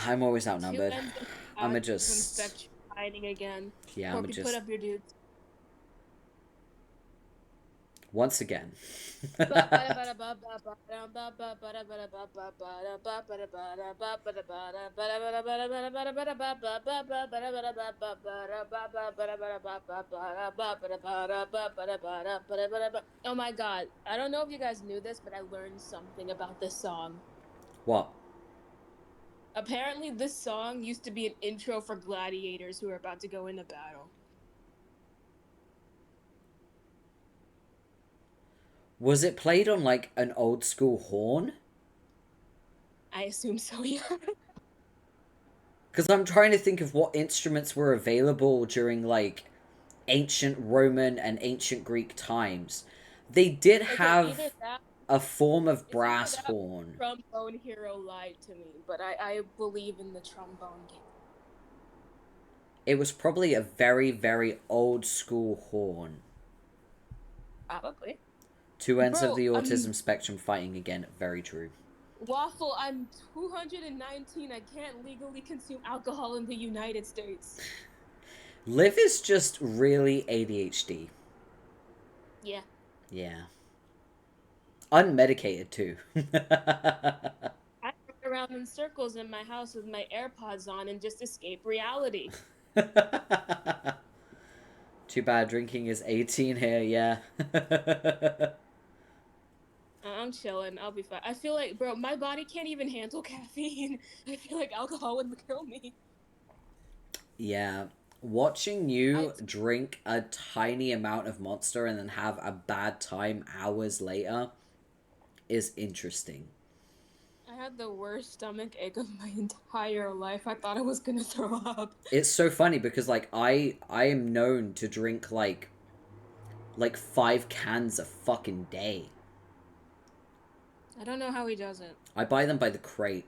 I'm always Two outnumbered. ends of I'm a autism just spectrum hiding again. yeah. I'm a Porpy, put just up your dudes. once again. Oh my god. I don't know if you guys knew this, but I learned something about this song. What? Apparently, this song used to be an intro for gladiators who are about to go into battle. Was it played on like an old school horn? I assume so, yeah. Because I'm trying to think of what instruments were available during like ancient Roman and ancient Greek times. They did Okay, have a form of it's either brass that horn. trombone hero lied to me, but I believe in the trombone game. It was probably a very, very old school horn. Probably. Two ends of Bro, the autism spectrum fighting again. Very true. Waffle, I'm 219. I can't legally consume alcohol in the United States. Liv is just really ADHD. Yeah. Yeah. Unmedicated too. I run around in circles in my house with my AirPods on and just escape reality. Too bad drinking is 18 here, yeah. I'm chilling. I'll be fine. I feel like, bro, my body can't even handle caffeine. I feel like alcohol would kill me. Yeah. Watching I you drink a tiny amount of Monster and then have a bad time hours later is interesting. had the worst stomach ache of my entire life. I thought I was gonna throw up. It's so funny because like I am known to drink like 5 cans a fucking day. I don't know how he does it. I buy them by the crate.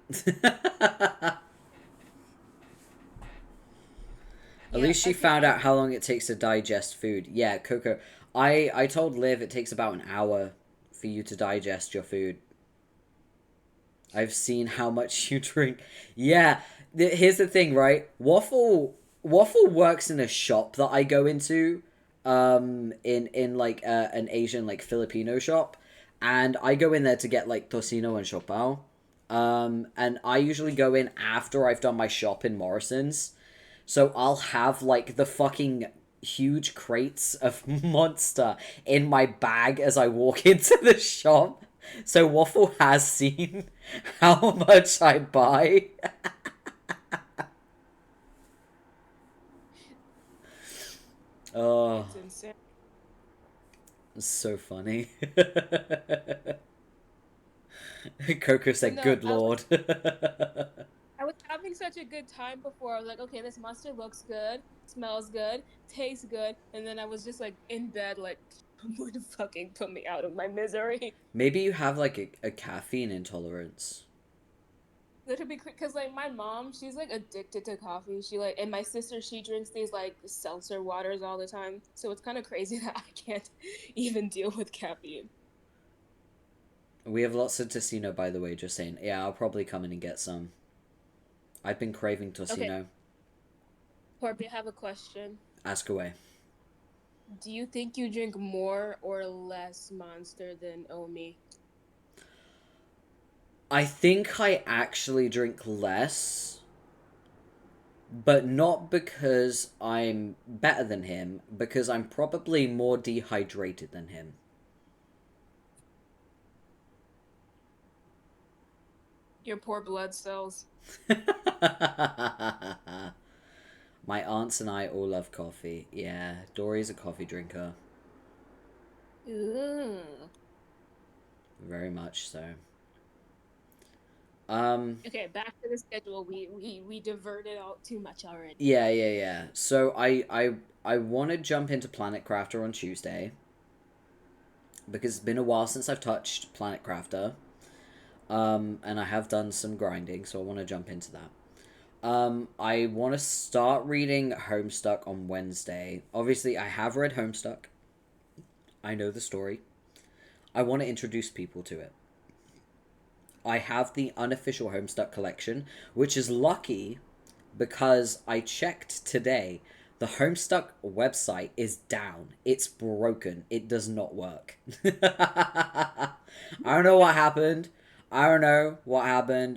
At least she found out how long it takes to digest food. Yeah, Coco. I told Liv it takes about an hour for you to digest your food. I've seen how much you drink. Yeah, here's the thing, right? Waffle works in a shop that I go into, in like an Asian like Filipino shop, and I go in there to get like tocino and siopao. And I usually go in after I've done my shop in Morrison's. So I'll have like the fucking huge crates of Monster in my bag as I walk into the shop. So Waffle has seen how much I buy. Oh, It's insane. it's so funny. Coco said, No, "Good lord." I was having such a good time before. I was like, okay, this mustard looks good, smells good, tastes good, and then I was just like in bed, like, would fucking put me out of my misery. Maybe you have like a caffeine intolerance. Literally, because like my mom, she's like addicted to coffee. She like, and my sister, she drinks these like seltzer waters all the time. So it's kind of crazy that I can't even deal with caffeine. We have lots of tocino, by the way, just saying. Yeah, I'll probably come in and get some. I've been craving tocino. Okay, Corby, I have a question. Ask away. Do you think you drink more or less Monster than Omi? I think I actually drink less, but not because I'm better than him, because I'm probably more dehydrated than him. Your poor blood cells. My aunts and I all love coffee. Yeah, Dory's a coffee drinker. Ooh. Very much so. Okay, back to the schedule. We diverted out too much already. Yeah. So I want to jump into Planet Crafter on Tuesday because it's been a while since I've touched Planet Crafter. And I have done some grinding, so I want to jump into that. I want to start reading Homestuck on Wednesday. Obviously, I have read Homestuck. I know the story. I want to introduce people to it. I have the unofficial Homestuck collection, which is lucky because I checked today. The Homestuck website is down. It's broken. It does not work. I don't know what happened.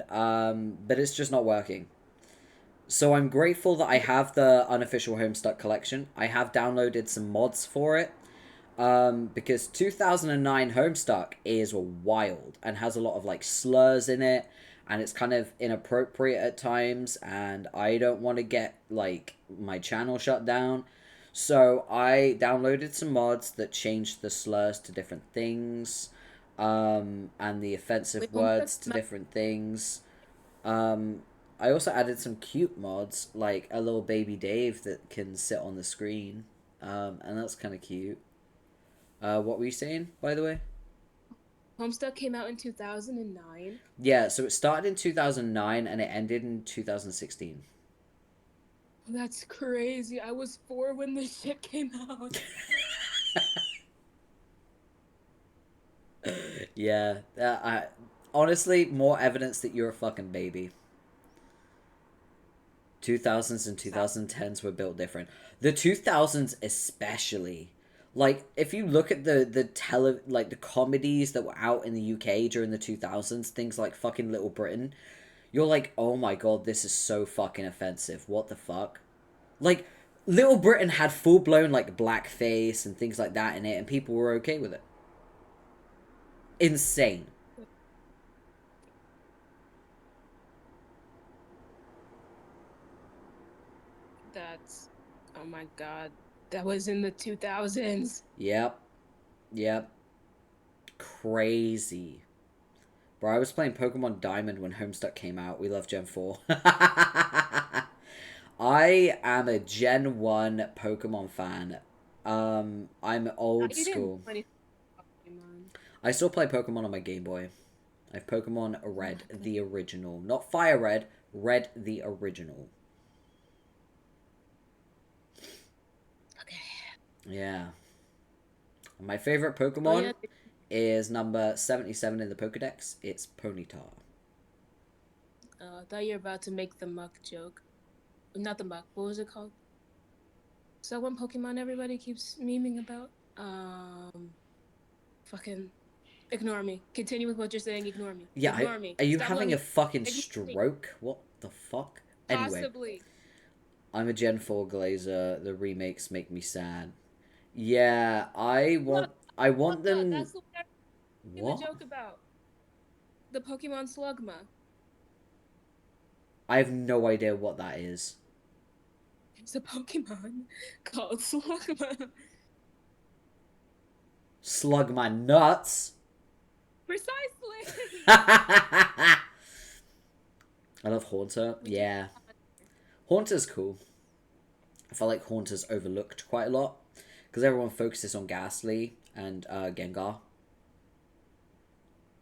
But it's just not working. So I'm grateful that I have the unofficial Homestuck collection. I have downloaded some mods for it. Because 2009 Homestuck is wild and has a lot of like slurs in it, and it's kind of inappropriate at times, and I don't want to get like my channel shut down. So I downloaded some mods that changed the slurs to different things, and the offensive Wait, words to different things. I also added some cute mods, like a little baby Dave that can sit on the screen, and that's kind of cute. What were you saying, by the way? Homestuck came out in 2009. Yeah, so it started in 2009 and it ended in 2016. That's crazy. I was 4 when this shit came out. Yeah, honestly, more evidence that you're a fucking baby. 2000s and 2010s were built different. The 2000s especially. Like if you look at the comedies that were out in the UK during the 2000s, things like fucking Little Britain, you're like, "Oh my god, this is so fucking offensive. What the fuck?" Like Little Britain had full blown like blackface and things like that in it, and people were okay with it. Insane. That's, oh my god, that was in the 2000s. Yep. Crazy. Bro, I was playing Pokemon Diamond when Homestuck came out. We love Gen 4. I am a Gen 1 Pokemon fan. I'm old You didn't school. know anything about Pokemon. I still play Pokemon on my Game Boy. I have Pokemon Red, Okay. the original. Not Fire Red, Red, the original. Okay. Yeah. My favorite Oh Pokemon yeah. is number 77 in the Pokedex. It's Ponyta. I thought you were about to make the muck joke. Not the muck. What was it called? So one Pokemon everybody keeps memeing about. Fucking ignore me. Continue with what you're saying. Ignore me. Yeah, Ignore me. are you Stop having letting a me. fucking Ignore me. stroke? What the fuck? Anyway, Possibly. I'm a Gen 4 Glazer. The remakes make me sad. Yeah, I want Slugma. them. That's the one I'm making the What? joke about. The Pokemon Slugma. I have no idea what that is. It's a Pokemon called Slugma. Slug my nuts. Precisely. I love Haunter. Yeah, Haunter's cool. I feel like Haunter's overlooked quite a lot because everyone focuses on Ghastly and Gengar.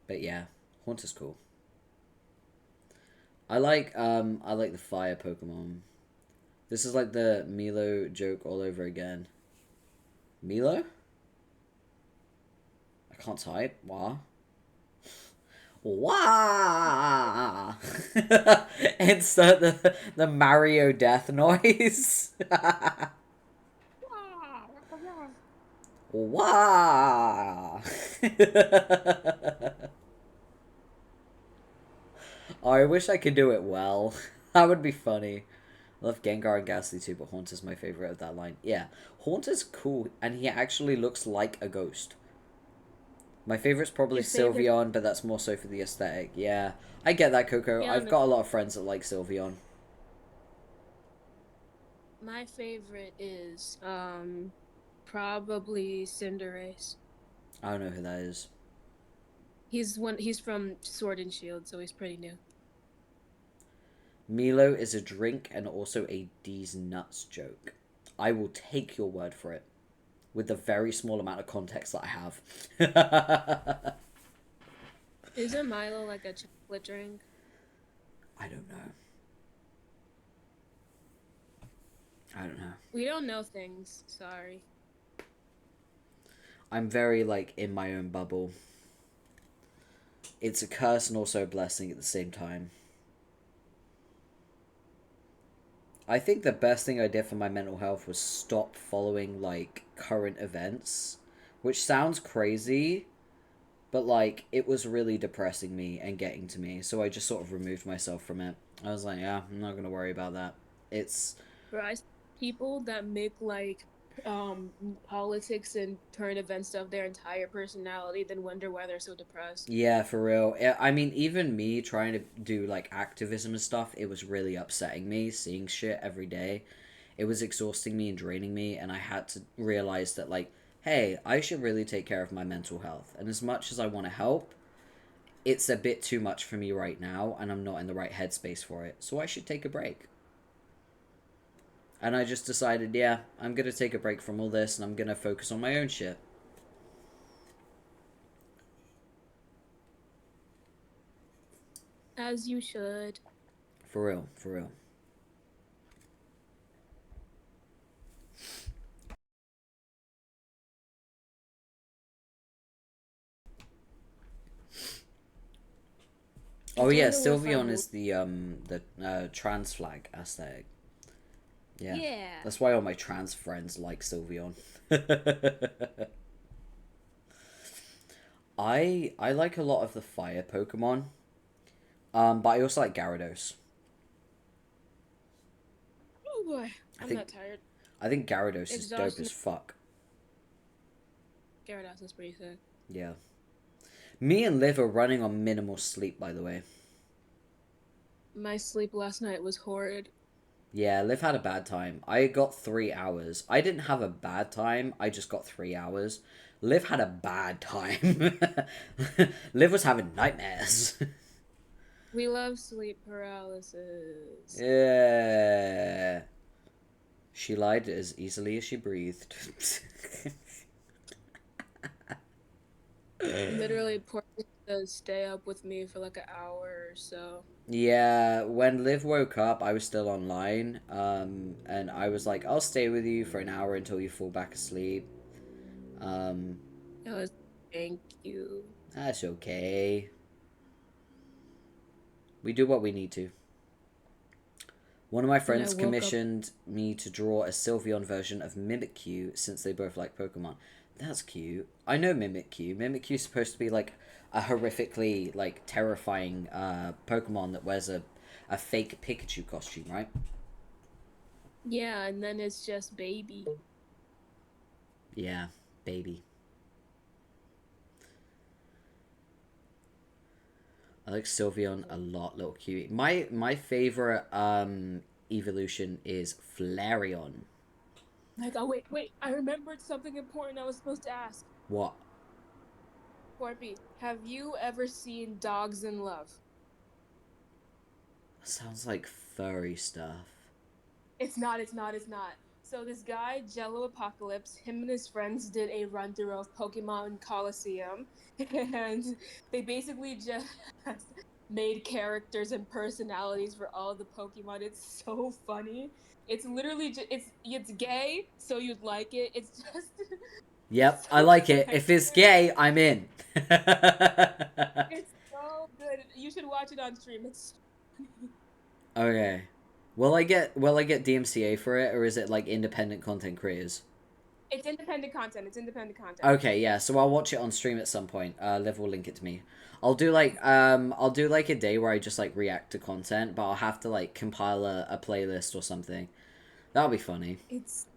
But yeah, Haunter's cool. I like the fire Pokemon. This is like the Milo joke all over again. Milo? I can't type. Wah. Wah! Insert the Mario death noise. Wow. Oh, I wish I could do it well. That would be funny. I love Gengar and Ghastly too, but Haunter's my favorite of that line. Yeah, Haunter's cool, and he actually looks like a ghost. My favorite's probably Your favorite? Sylveon, but that's more so for the aesthetic. Yeah, I get that, Coco. Yeah, I've got a lot of friends that like Sylveon. my favorite is probably Cinderace. I don't know who that is. He's from Sword and Shield, so he's pretty new. Milo is a drink and also a D's nuts joke. I will take your word for it, with the very small amount of context that I have. Isn't Milo like a chocolate drink? I don't know. I don't know. We don't know things. Sorry. I'm very, like, in my own bubble. It's a curse and also a blessing at the same time. I think the best thing I did for my mental health was stop following, like, current events. Which sounds crazy, but, like, it was really depressing me and getting to me. So I just sort of removed myself from it. I was like, yeah, I'm not going to worry about that. It's... Bro, I see people that make like politics and current event stuff their entire personality, then wonder why they're so depressed. Yeah, for real. I mean, even me trying to do, like, activism and stuff, it was really upsetting me, seeing shit every day. It was exhausting me and draining me, and I had to realize that, like, hey, I should really take care of my mental health. And as much as I want to help, it's a bit too much for me right now, and I'm not in the right headspace for it. So I should take a break. And I just decided, yeah, I'm going to take a break from all this, and I'm going to focus on my own shit. As you should. For real, for real. Oh yeah, Sylveon is the trans flag aesthetic. Yeah. Yeah. That's why all my trans friends like Sylveon. I like a lot of the fire Pokemon. But I also like Gyarados. Oh boy, I'm think- not tired. I think Gyarados is dope Exhaustion. as fuck. Gyarados is pretty sick. Yeah. Me and Liv are running on minimal sleep, by the way. My sleep last night was horrid. Yeah, Liv had a bad time. I got 3 hours. I didn't have a bad time. I just got 3 hours. Liv had a bad time. Liv was having nightmares. We love sleep paralysis. Yeah. She lied as easily as she breathed. Literally, Porphyra does stay up with me for like an hour or so. Yeah, when Liv woke up, I was still online, and I was like, I'll stay with you for an hour until you fall back asleep. It was, thank you. That's okay. We do what we need to. One of my friends commissioned me to draw a Sylveon version of Mimikyu since they both like Pokemon. That's cute. I know Mimikyu. Mimikyu's supposed to be like a horrifically like terrifying Pokemon that wears a fake Pikachu costume, right? Yeah, and then it's just baby. Yeah, baby. I like Sylveon a lot, little cutie. My favorite evolution is Flareon. Like, oh wait, I remembered something important I was supposed to ask. What? Porpy, have you ever seen Dogs in Love? Sounds like furry stuff. It's not. So this guy, Jello Apocalypse, him and his friends did a run through of Pokemon Coliseum, and they basically just made characters and personalities for all the Pokemon. It's so funny. It's literally just it's gay, so you'd like it. It's just Yep, so I like it. good. If it's gay, I'm in. It's so good. You should watch it on stream. It's so funny. Okay. Will I get DMCA for it, or is it like independent content creators? It's independent content. It's independent content. Okay, yeah. So I'll watch it on stream at some point. Liv will link it to me. I'll do like a day where I just like react to content, but I'll have to like compile a playlist or something. That'll be funny. It's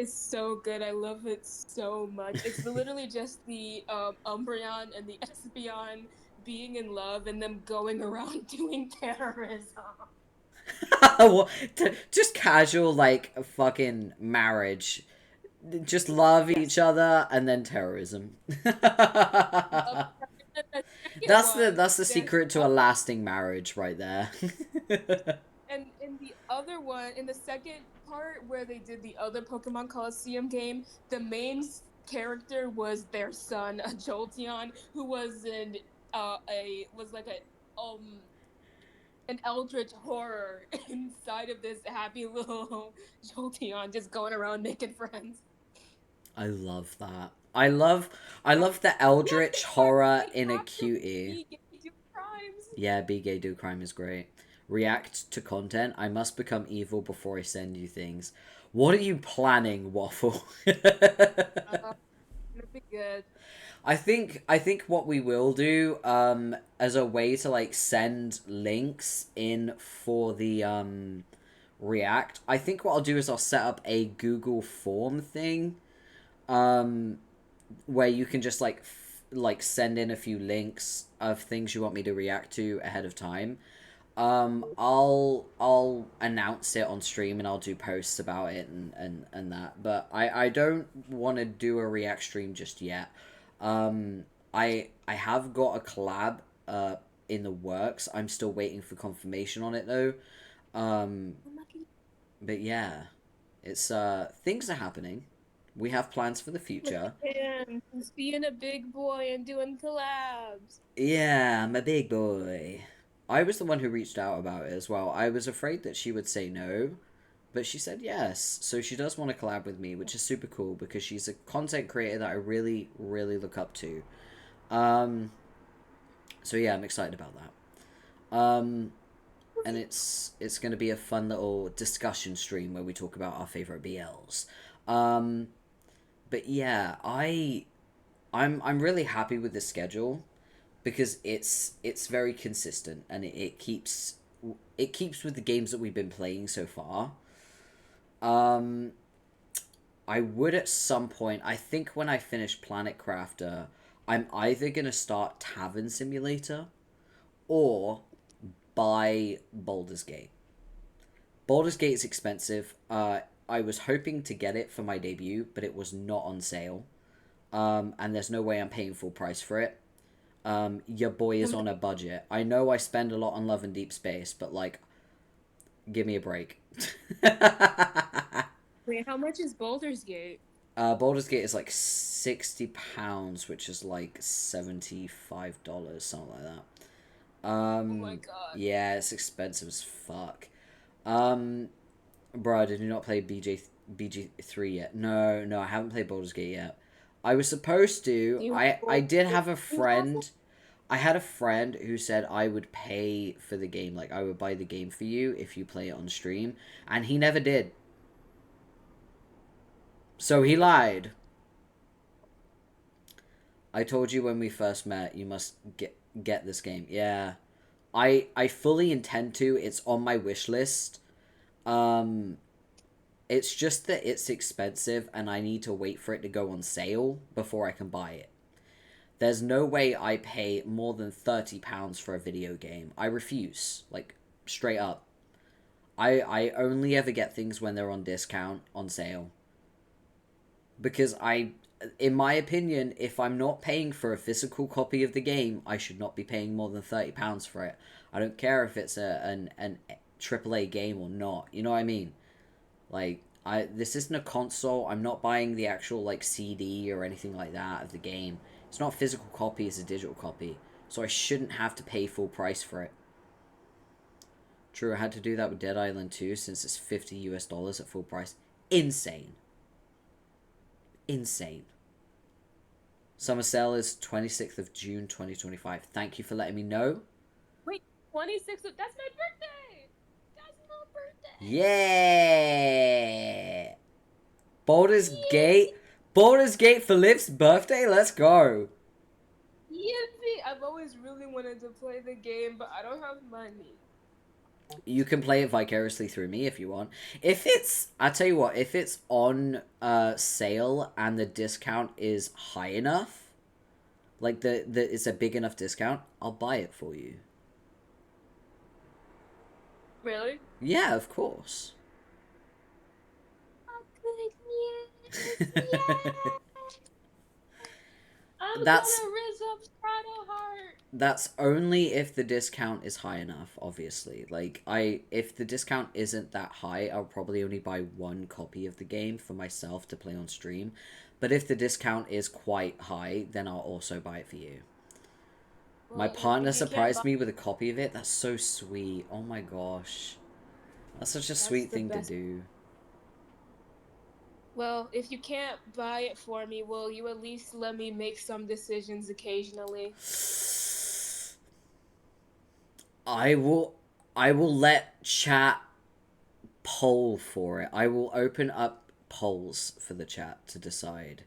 so good. I love it so much. It's literally just the Umbreon and the Espeon being in love and them going around doing terrorism. Just casual like fucking marriage. Just love each other and then terrorism. That's the secret to a lasting marriage right there. And in the other one, in the second part where they did the other Pokemon Coliseum game, the main character was their son, a Jolteon, who was an eldritch horror inside of this happy little Jolteon just going around making friends. I love that. I love the eldritch horror in a cutie. Yeah, Be Gay Do Crime is great. React to content. I must become evil before I send you things. What are you planning, Waffle? It'll be good. I think what we will do, as a way to like send links in for the React, I think what I'll do is I'll set up a Google form thing, where you can just like send in a few links of things you want me to react to ahead of time. I'll announce it on stream and I'll do posts about it and that. But I don't want to do a react stream just yet. I have got a collab in the works. I'm still waiting for confirmation on it though. But yeah, it's things are happening. We have plans for the future. And being a big boy and doing collabs. Yeah, I'm a big boy. I was the one who reached out about it as well. I was afraid that she would say no, but she said yes. So she does want to collab with me, which is super cool because she's a content creator that I really, really look up to. So yeah, I'm excited about that. And it's going to be a fun little discussion stream where we talk about our favorite BLs. But yeah, I'm really happy with the schedule because it's very consistent and it keeps with the games that we've been playing so far. I would at some point, I think when I finish Planet Crafter, I'm either gonna start Tavern Simulator or buy Baldur's Gate. Baldur's Gate is expensive. I was hoping to get it for my debut, but it was not on sale. And there's no way I'm paying full price for it. Your boy is on a budget. I know I spend a lot on Love and Deep Space, but like, give me a break. Wait, how much is Baldur's Gate? Baldur's Gate is like £60, which is like $75, something like that. Oh my god. Yeah, it's expensive as fuck. Bro, did you not play BG3 yet? No, I haven't played Baldur's Gate yet. I was supposed to. I did have a friend. I had a friend who said I would pay for the game, like I would buy the game for you if you play it on stream, and he never did. So he lied. I told you when we first met, you must get this game. Yeah. I fully intend to. It's on my wish list. It's just that it's expensive and I need to wait for it to go on sale before I can buy it. There's no way I pay more than £30 for a video game. I refuse. Like, straight up. I only ever get things when they're on discount, on sale. Because in my opinion, if I'm not paying for a physical copy of the game, I should not be paying more than £30 for it. I don't care if it's an AAA game or not. You know what I mean? Like, this isn't a console. I'm not buying the actual, like, CD or anything like that of the game. It's not a physical copy, it's a digital copy. So I shouldn't have to pay full price for it. True, I had to do that with Dead Island 2 since it's $50 at full price. Insane. Insane. Summer sale is 26th of June 2025. Thank you for letting me know. Wait, 26th? That's my birthday! That's my birthday! Yeah! Baldur's Gate Baldur's Gate for Liv's birthday? Let's go. Yippee! I've always really wanted to play the game, but I don't have money. You can play it vicariously through me if you want. If it's, I tell you what, if it's on sale and the discount is high enough, like it's a big enough discount, I'll buy it for you. Really? Yeah, of course. Oh, good news! Yeah! I'm That's gonna raise up Shadowheart! that's only if the discount is high enough, obviously. Like if the discount isn't that high, I'll probably only buy one copy of the game for myself to play on stream. But if the discount is quite high, then I'll also buy it for you. My Well, partner if you can't surprised buy- me with a copy of it. That's so sweet. Oh my gosh. That's such a sweet the thing to best. do. Well, if you can't buy it for me, will you at least let me make some decisions occasionally? I will let chat poll for it. I will open up polls for the chat to decide.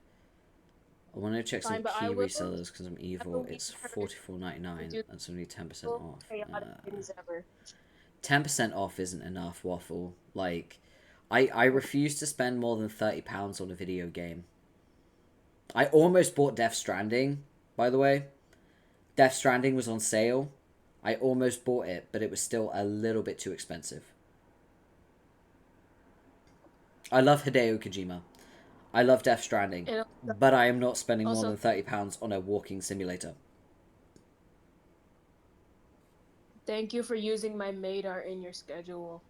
I want to check some Fine, but key I will. resellers because I'm I evil. will be It's her to $44.99. do That's only 10% the off. chaotic things ever. 10% off isn't enough, Waffle. Like, I refuse to spend more than £30 on a video game. I almost bought Death Stranding, by the way. Death Stranding was on sale. I almost bought it, but it was still a little bit too expensive. I love Hideo Kojima. I love Death Stranding. And But I am not spending more also, than £30 on a walking simulator. thank you for using my maid art in your schedule.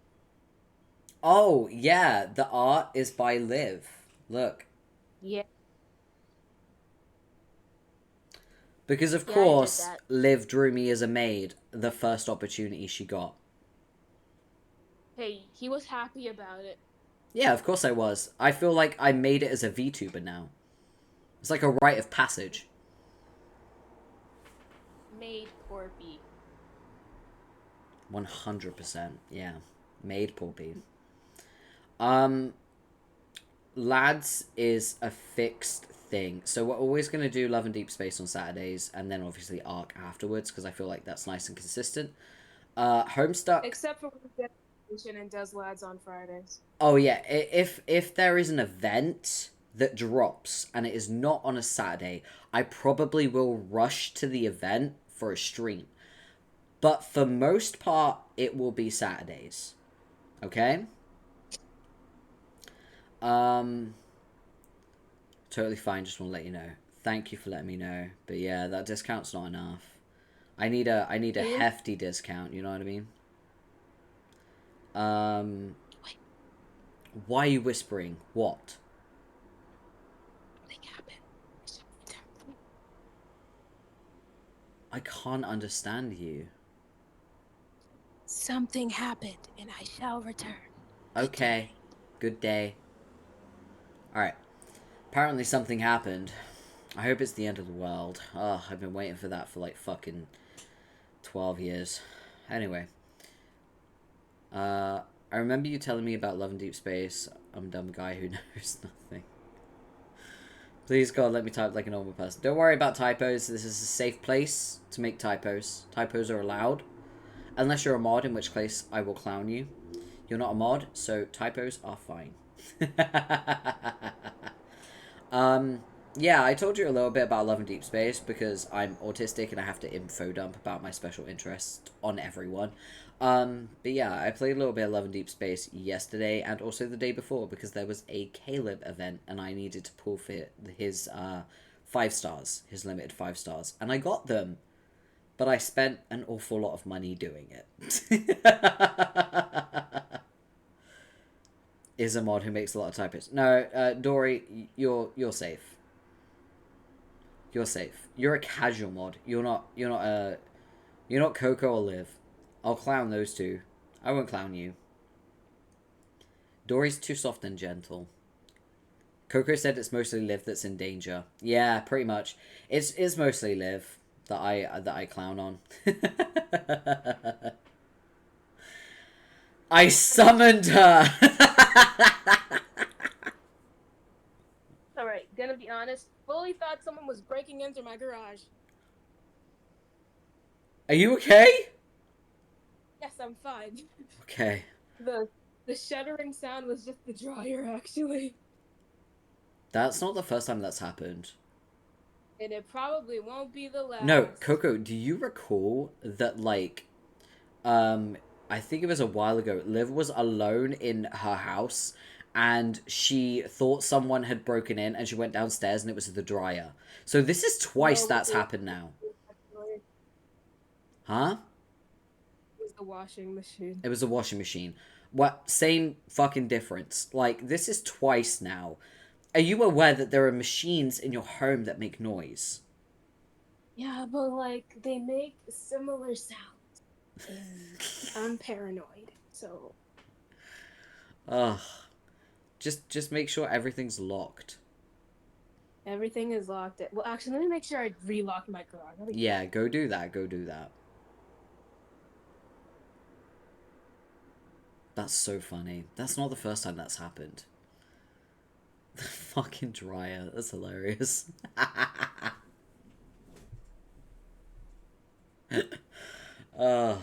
Oh, yeah. The art is by Liv. Look. Yeah. Because, of Yeah, I did course, that. Liv drew me as a maid the first opportunity she got. Hey, he was happy about it. Yeah, of course I was. I feel like I made it as a VTuber now. It's like a rite of passage. Maid Porpy. 100%. Yeah. Made Porpy. Lads is a fixed thing. So we're always going to do Love and Deep Space on Saturdays, and then obviously Arc afterwards, because I feel like that's nice and consistent. Homestuck. Except for when we get and does lads on Fridays. Oh yeah, if there is an event that drops and it is not on a Saturday, I probably will rush to the event for a stream. But for most part, it will be Saturdays. Okay? Totally fine, just want to let you know. Thank you for letting me know. But yeah, that discount's not enough. I need a hefty discount, you know what I mean? Why are you whispering? What? Something happened. I can't understand you. Something happened, and I shall return. Okay. Good day. Alright. Apparently something happened. I hope it's the end of the world. Oh, I've been waiting for that for like fucking 12 years. Anyway. I remember you telling me about Love and Deep Space. I'm a dumb guy who knows nothing. Please, God, let me type like a normal person. Don't worry about typos. This is a safe place to make typos. Typos are allowed. Unless you're a mod, in which case I will clown you. You're not a mod, so typos are fine. Yeah, I told you a little bit about Love and Deep Space because I'm autistic and I have to info dump about my special interest on everyone. But yeah, I played a little bit of Love and Deep Space yesterday and also the day before because there was a Caleb event and I needed to pull for his 5 stars, his limited 5 stars, and I got them. But I spent an awful lot of money doing it. Is a mod who makes a lot of typos. No, Dory, you're safe. You're safe. You're a casual mod. You're not Coco or Liv. I'll clown those two. I won't clown you. Dory's too soft and gentle. Coco said it's mostly Liv that's in danger. Yeah, pretty much. It's mostly Liv that I clown on. I summoned her. All right, gonna be honest, fully thought someone was breaking into my garage. Are you okay? Yes, I'm fine. Okay. The the shuddering sound was just the dryer, actually. That's not the first time that's happened. And it probably won't be the No, last. Coco, do you recall that, like, um, I think it was a while ago, Liv was alone in her house and she thought someone had broken in and she went downstairs and it was the dryer. So this is twice No, that's happened now. it Huh? was the washing machine. It was a washing machine. What? Same fucking difference. Like, this is twice now. Are you aware that there are machines in your home that make noise? Yeah, but like they make similar sounds, and I'm paranoid, so Ugh. Just make sure everything's locked. everything is locked. Well, actually, let me make sure I relocked my garage. Yeah, go do that. Go do that. That's so funny. That's not the first time that's happened. The fucking dryer. That's hilarious. uh,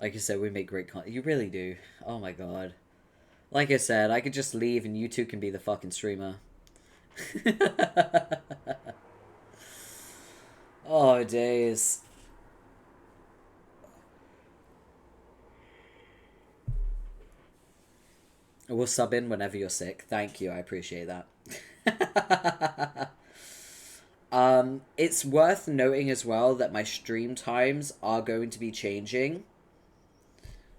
like I said, we make great content. You really do. Oh my god. Like I said, I could just leave and you two can be the fucking streamer. Oh, days. We'll sub in whenever you're sick. Thank you. I appreciate that. It's worth noting as well that my stream times are going to be changing.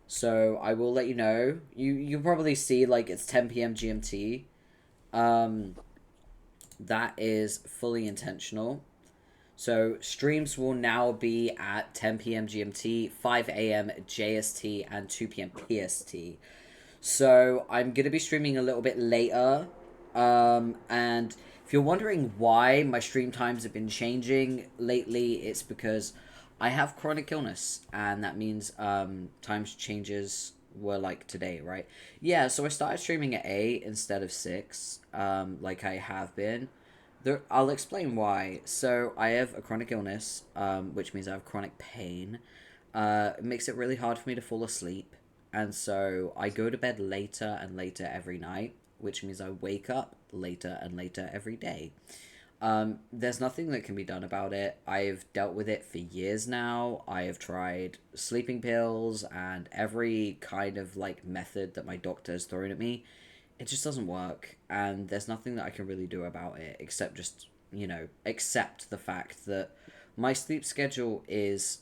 So I will let you know. You'll probably see like it's 10 p.m. GMT. That is fully intentional. So streams will now be at 10 p.m. GMT, 5 a.m. JST, and 2 p.m. PST. So I'm gonna be streaming a little bit later. And if you're wondering why my stream times have been changing lately, it's because I have chronic illness, and that means times changes were like today, right? Yeah, so I started streaming at 8 instead of 6, like I have been. I'll explain why. So I have a chronic illness, which means I have chronic pain. It makes it really hard for me to fall asleep. And so I go to bed later and later every night, which means I wake up later and later every day. There's nothing that can be done about it. I've dealt with it for years now. I have tried sleeping pills and every kind of like method that my doctor has thrown at me. It just doesn't work, and there's nothing that I can really do about it except just, accept the fact that my sleep schedule is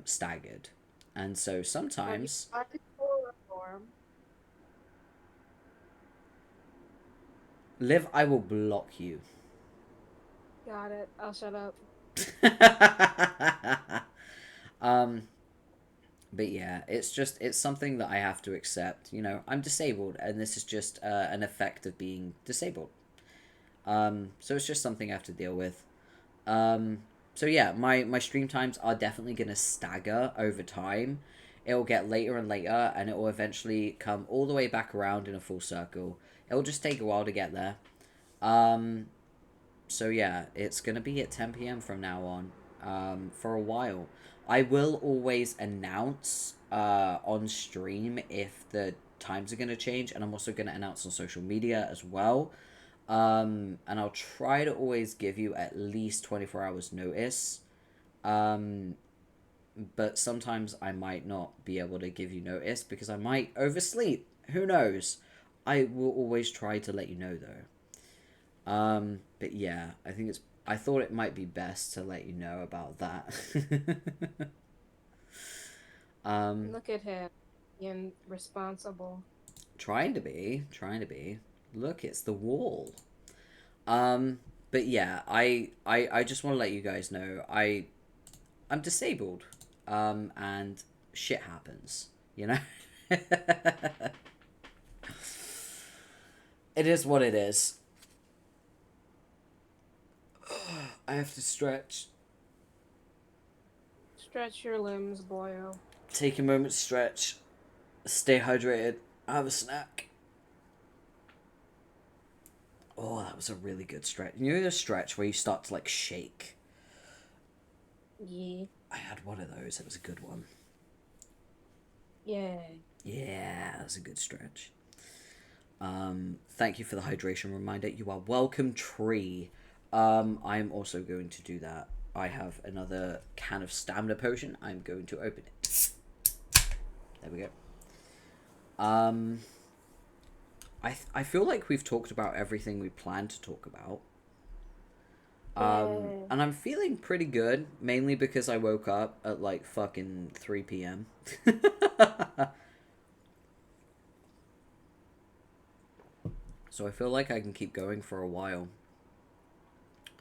staggered. And so are you sometimes, trying to reform? Liv, I will block you. Got it. I'll shut up. um, but yeah, it's something that I have to accept. I'm disabled, and this is just an effect of being disabled. So it's just something I have to deal with. So yeah, my stream times are definitely gonna stagger over time. It'll get later and later, and it will eventually come all the way back around in a full circle. It'll just take a while to get there. So yeah, it's gonna be at 10 p.m. from now on, for a while. I will always announce on stream if the times are gonna change, and I'm also gonna announce on social media as well. And I'll try to always give you at least 24 hours notice. But sometimes I might not be able to give you notice because I might oversleep. Who knows? I will always try to let you know though. But yeah, I thought it might be best to let you know about that. Look at him being responsible. Trying to be. Look, it's the wall. But yeah, I just want to let you guys know I'm disabled. And shit happens, you know? It is what it is. I have to stretch. Stretch your limbs, boyo. Take a moment to stretch. Stay hydrated. Have a snack. Oh, that was a really good stretch. You know the stretch where you start to like shake? Yeah. I had one of those. It was a good one. Yeah. Yeah, that's a good stretch. Thank you for the hydration reminder. You are welcome, tree. I'm also going to do that. I have another can of stamina potion. I'm going to open it. There we go. I feel like we've talked about everything we planned to talk about. Yeah. And I'm feeling pretty good, mainly because I woke up at like fucking 3 p.m. So I feel like I can keep going for a while.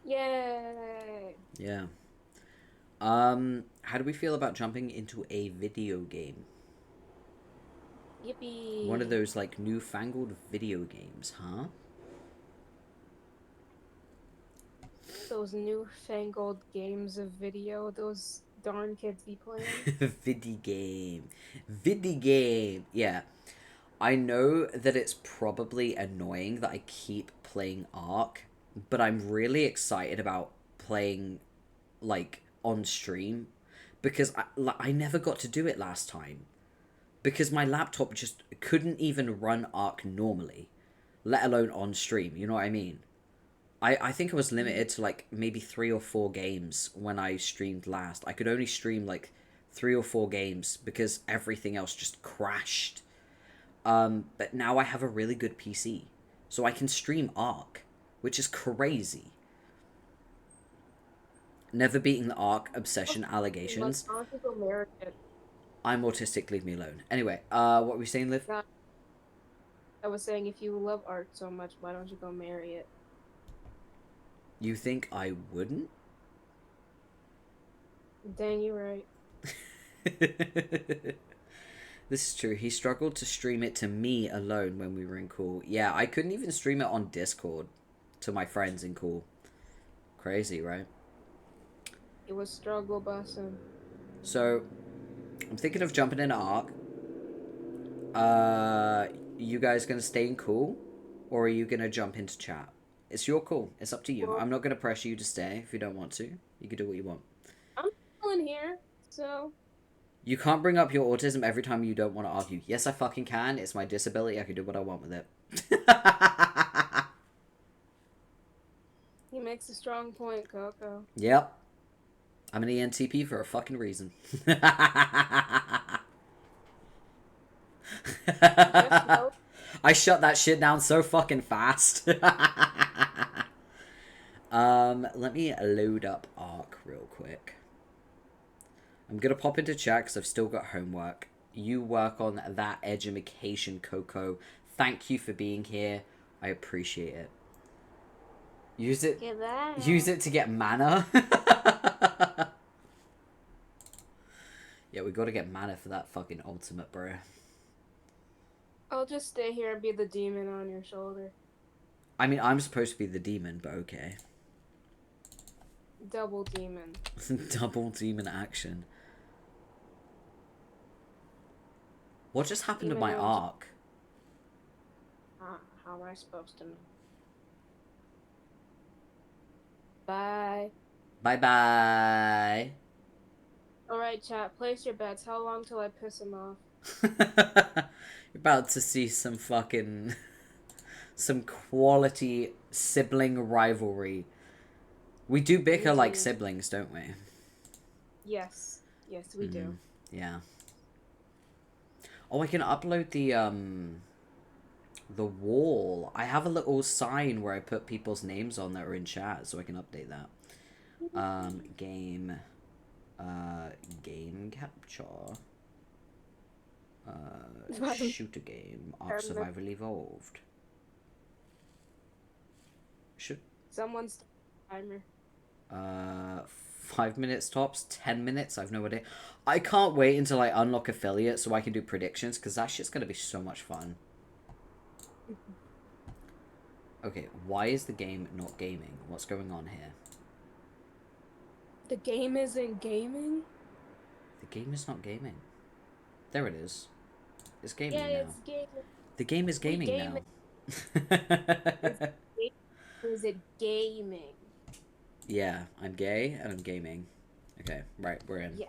Yay. Yeah. How do we feel about jumping into a video game? Yippee. One of those like newfangled video games, huh? Those newfangled games of video those darn kids be playing. Vidi game. Vidi game. Yeah. I know that it's probably annoying that I keep playing Ark, but I'm really excited about playing like on stream because I never got to do it last time because my laptop just couldn't even run Ark normally, let alone on stream. You know what I mean? I think I was limited to like maybe 3 or 4 games when I streamed last. I could only stream like 3 or 4 games because everything else just crashed. But now I have a really good PC, so I can stream Ark, which is crazy. Never beating the Ark obsession allegations. I'm autistic, leave me alone. Anyway, what were we saying, Liv? God, I was saying, if you love art so much, why don't you go marry it? You think I wouldn't? Dang, you right. This is true. He struggled to stream it to me alone when we were in call. Yeah, I couldn't even stream it on Discord to my friends in call. Crazy, right? It was struggle bussin'. So, I'm thinking of jumping into Ark. You guys gonna stay in call? Or are you gonna jump into chat? It's your call. It's up to you. Well, I'm not gonna pressure you to stay if you don't want to. You can do what you want. I'm still in here, so... You can't bring up your autism every time you don't want to argue. Yes, I fucking can. It's my disability. I can do what I want with it. He makes a strong point, Coco. Yep. I'm an ENTP for a fucking reason. I shut that shit down so fucking fast. Let me load up Ark real quick. I'm gonna pop into chat because I've still got homework. You work on that education, Coco. Thank you for being here. I appreciate it. Use it. Use it to get mana. Yeah, we gotta get mana for that fucking ultimate, bro. I'll just stay here and be the demon on your shoulder. I mean, I'm supposed to be the demon, but okay. Double demon. Double demon action. What just happened to my Ark? How am I supposed to know? Bye. Bye-bye. Alright, chat, place your bets. How long till I piss him off? You're about to see some fucking... some quality sibling rivalry. We do bicker like siblings, don't we? Yes. Yes, we do. Yeah. Oh, I can upload the wall. I have a little sign where I put people's names on that are in chat, so I can update that. Game capture. Shoot a game. Ark Survival Evolved. Should Someone's timer. 5 minutes tops, 10 minutes. I've no idea. I can't wait until I unlock affiliate so I can do predictions because that shit's gonna be so much fun. Okay, why is the game not gaming? What's going on here? The game isn't gaming? The game is not gaming. There it is. It's gaming now. It's gaming. The game is gaming now. Or is it gaming? Yeah, I'm gay and I'm gaming. Okay, right, we're in. Yeah.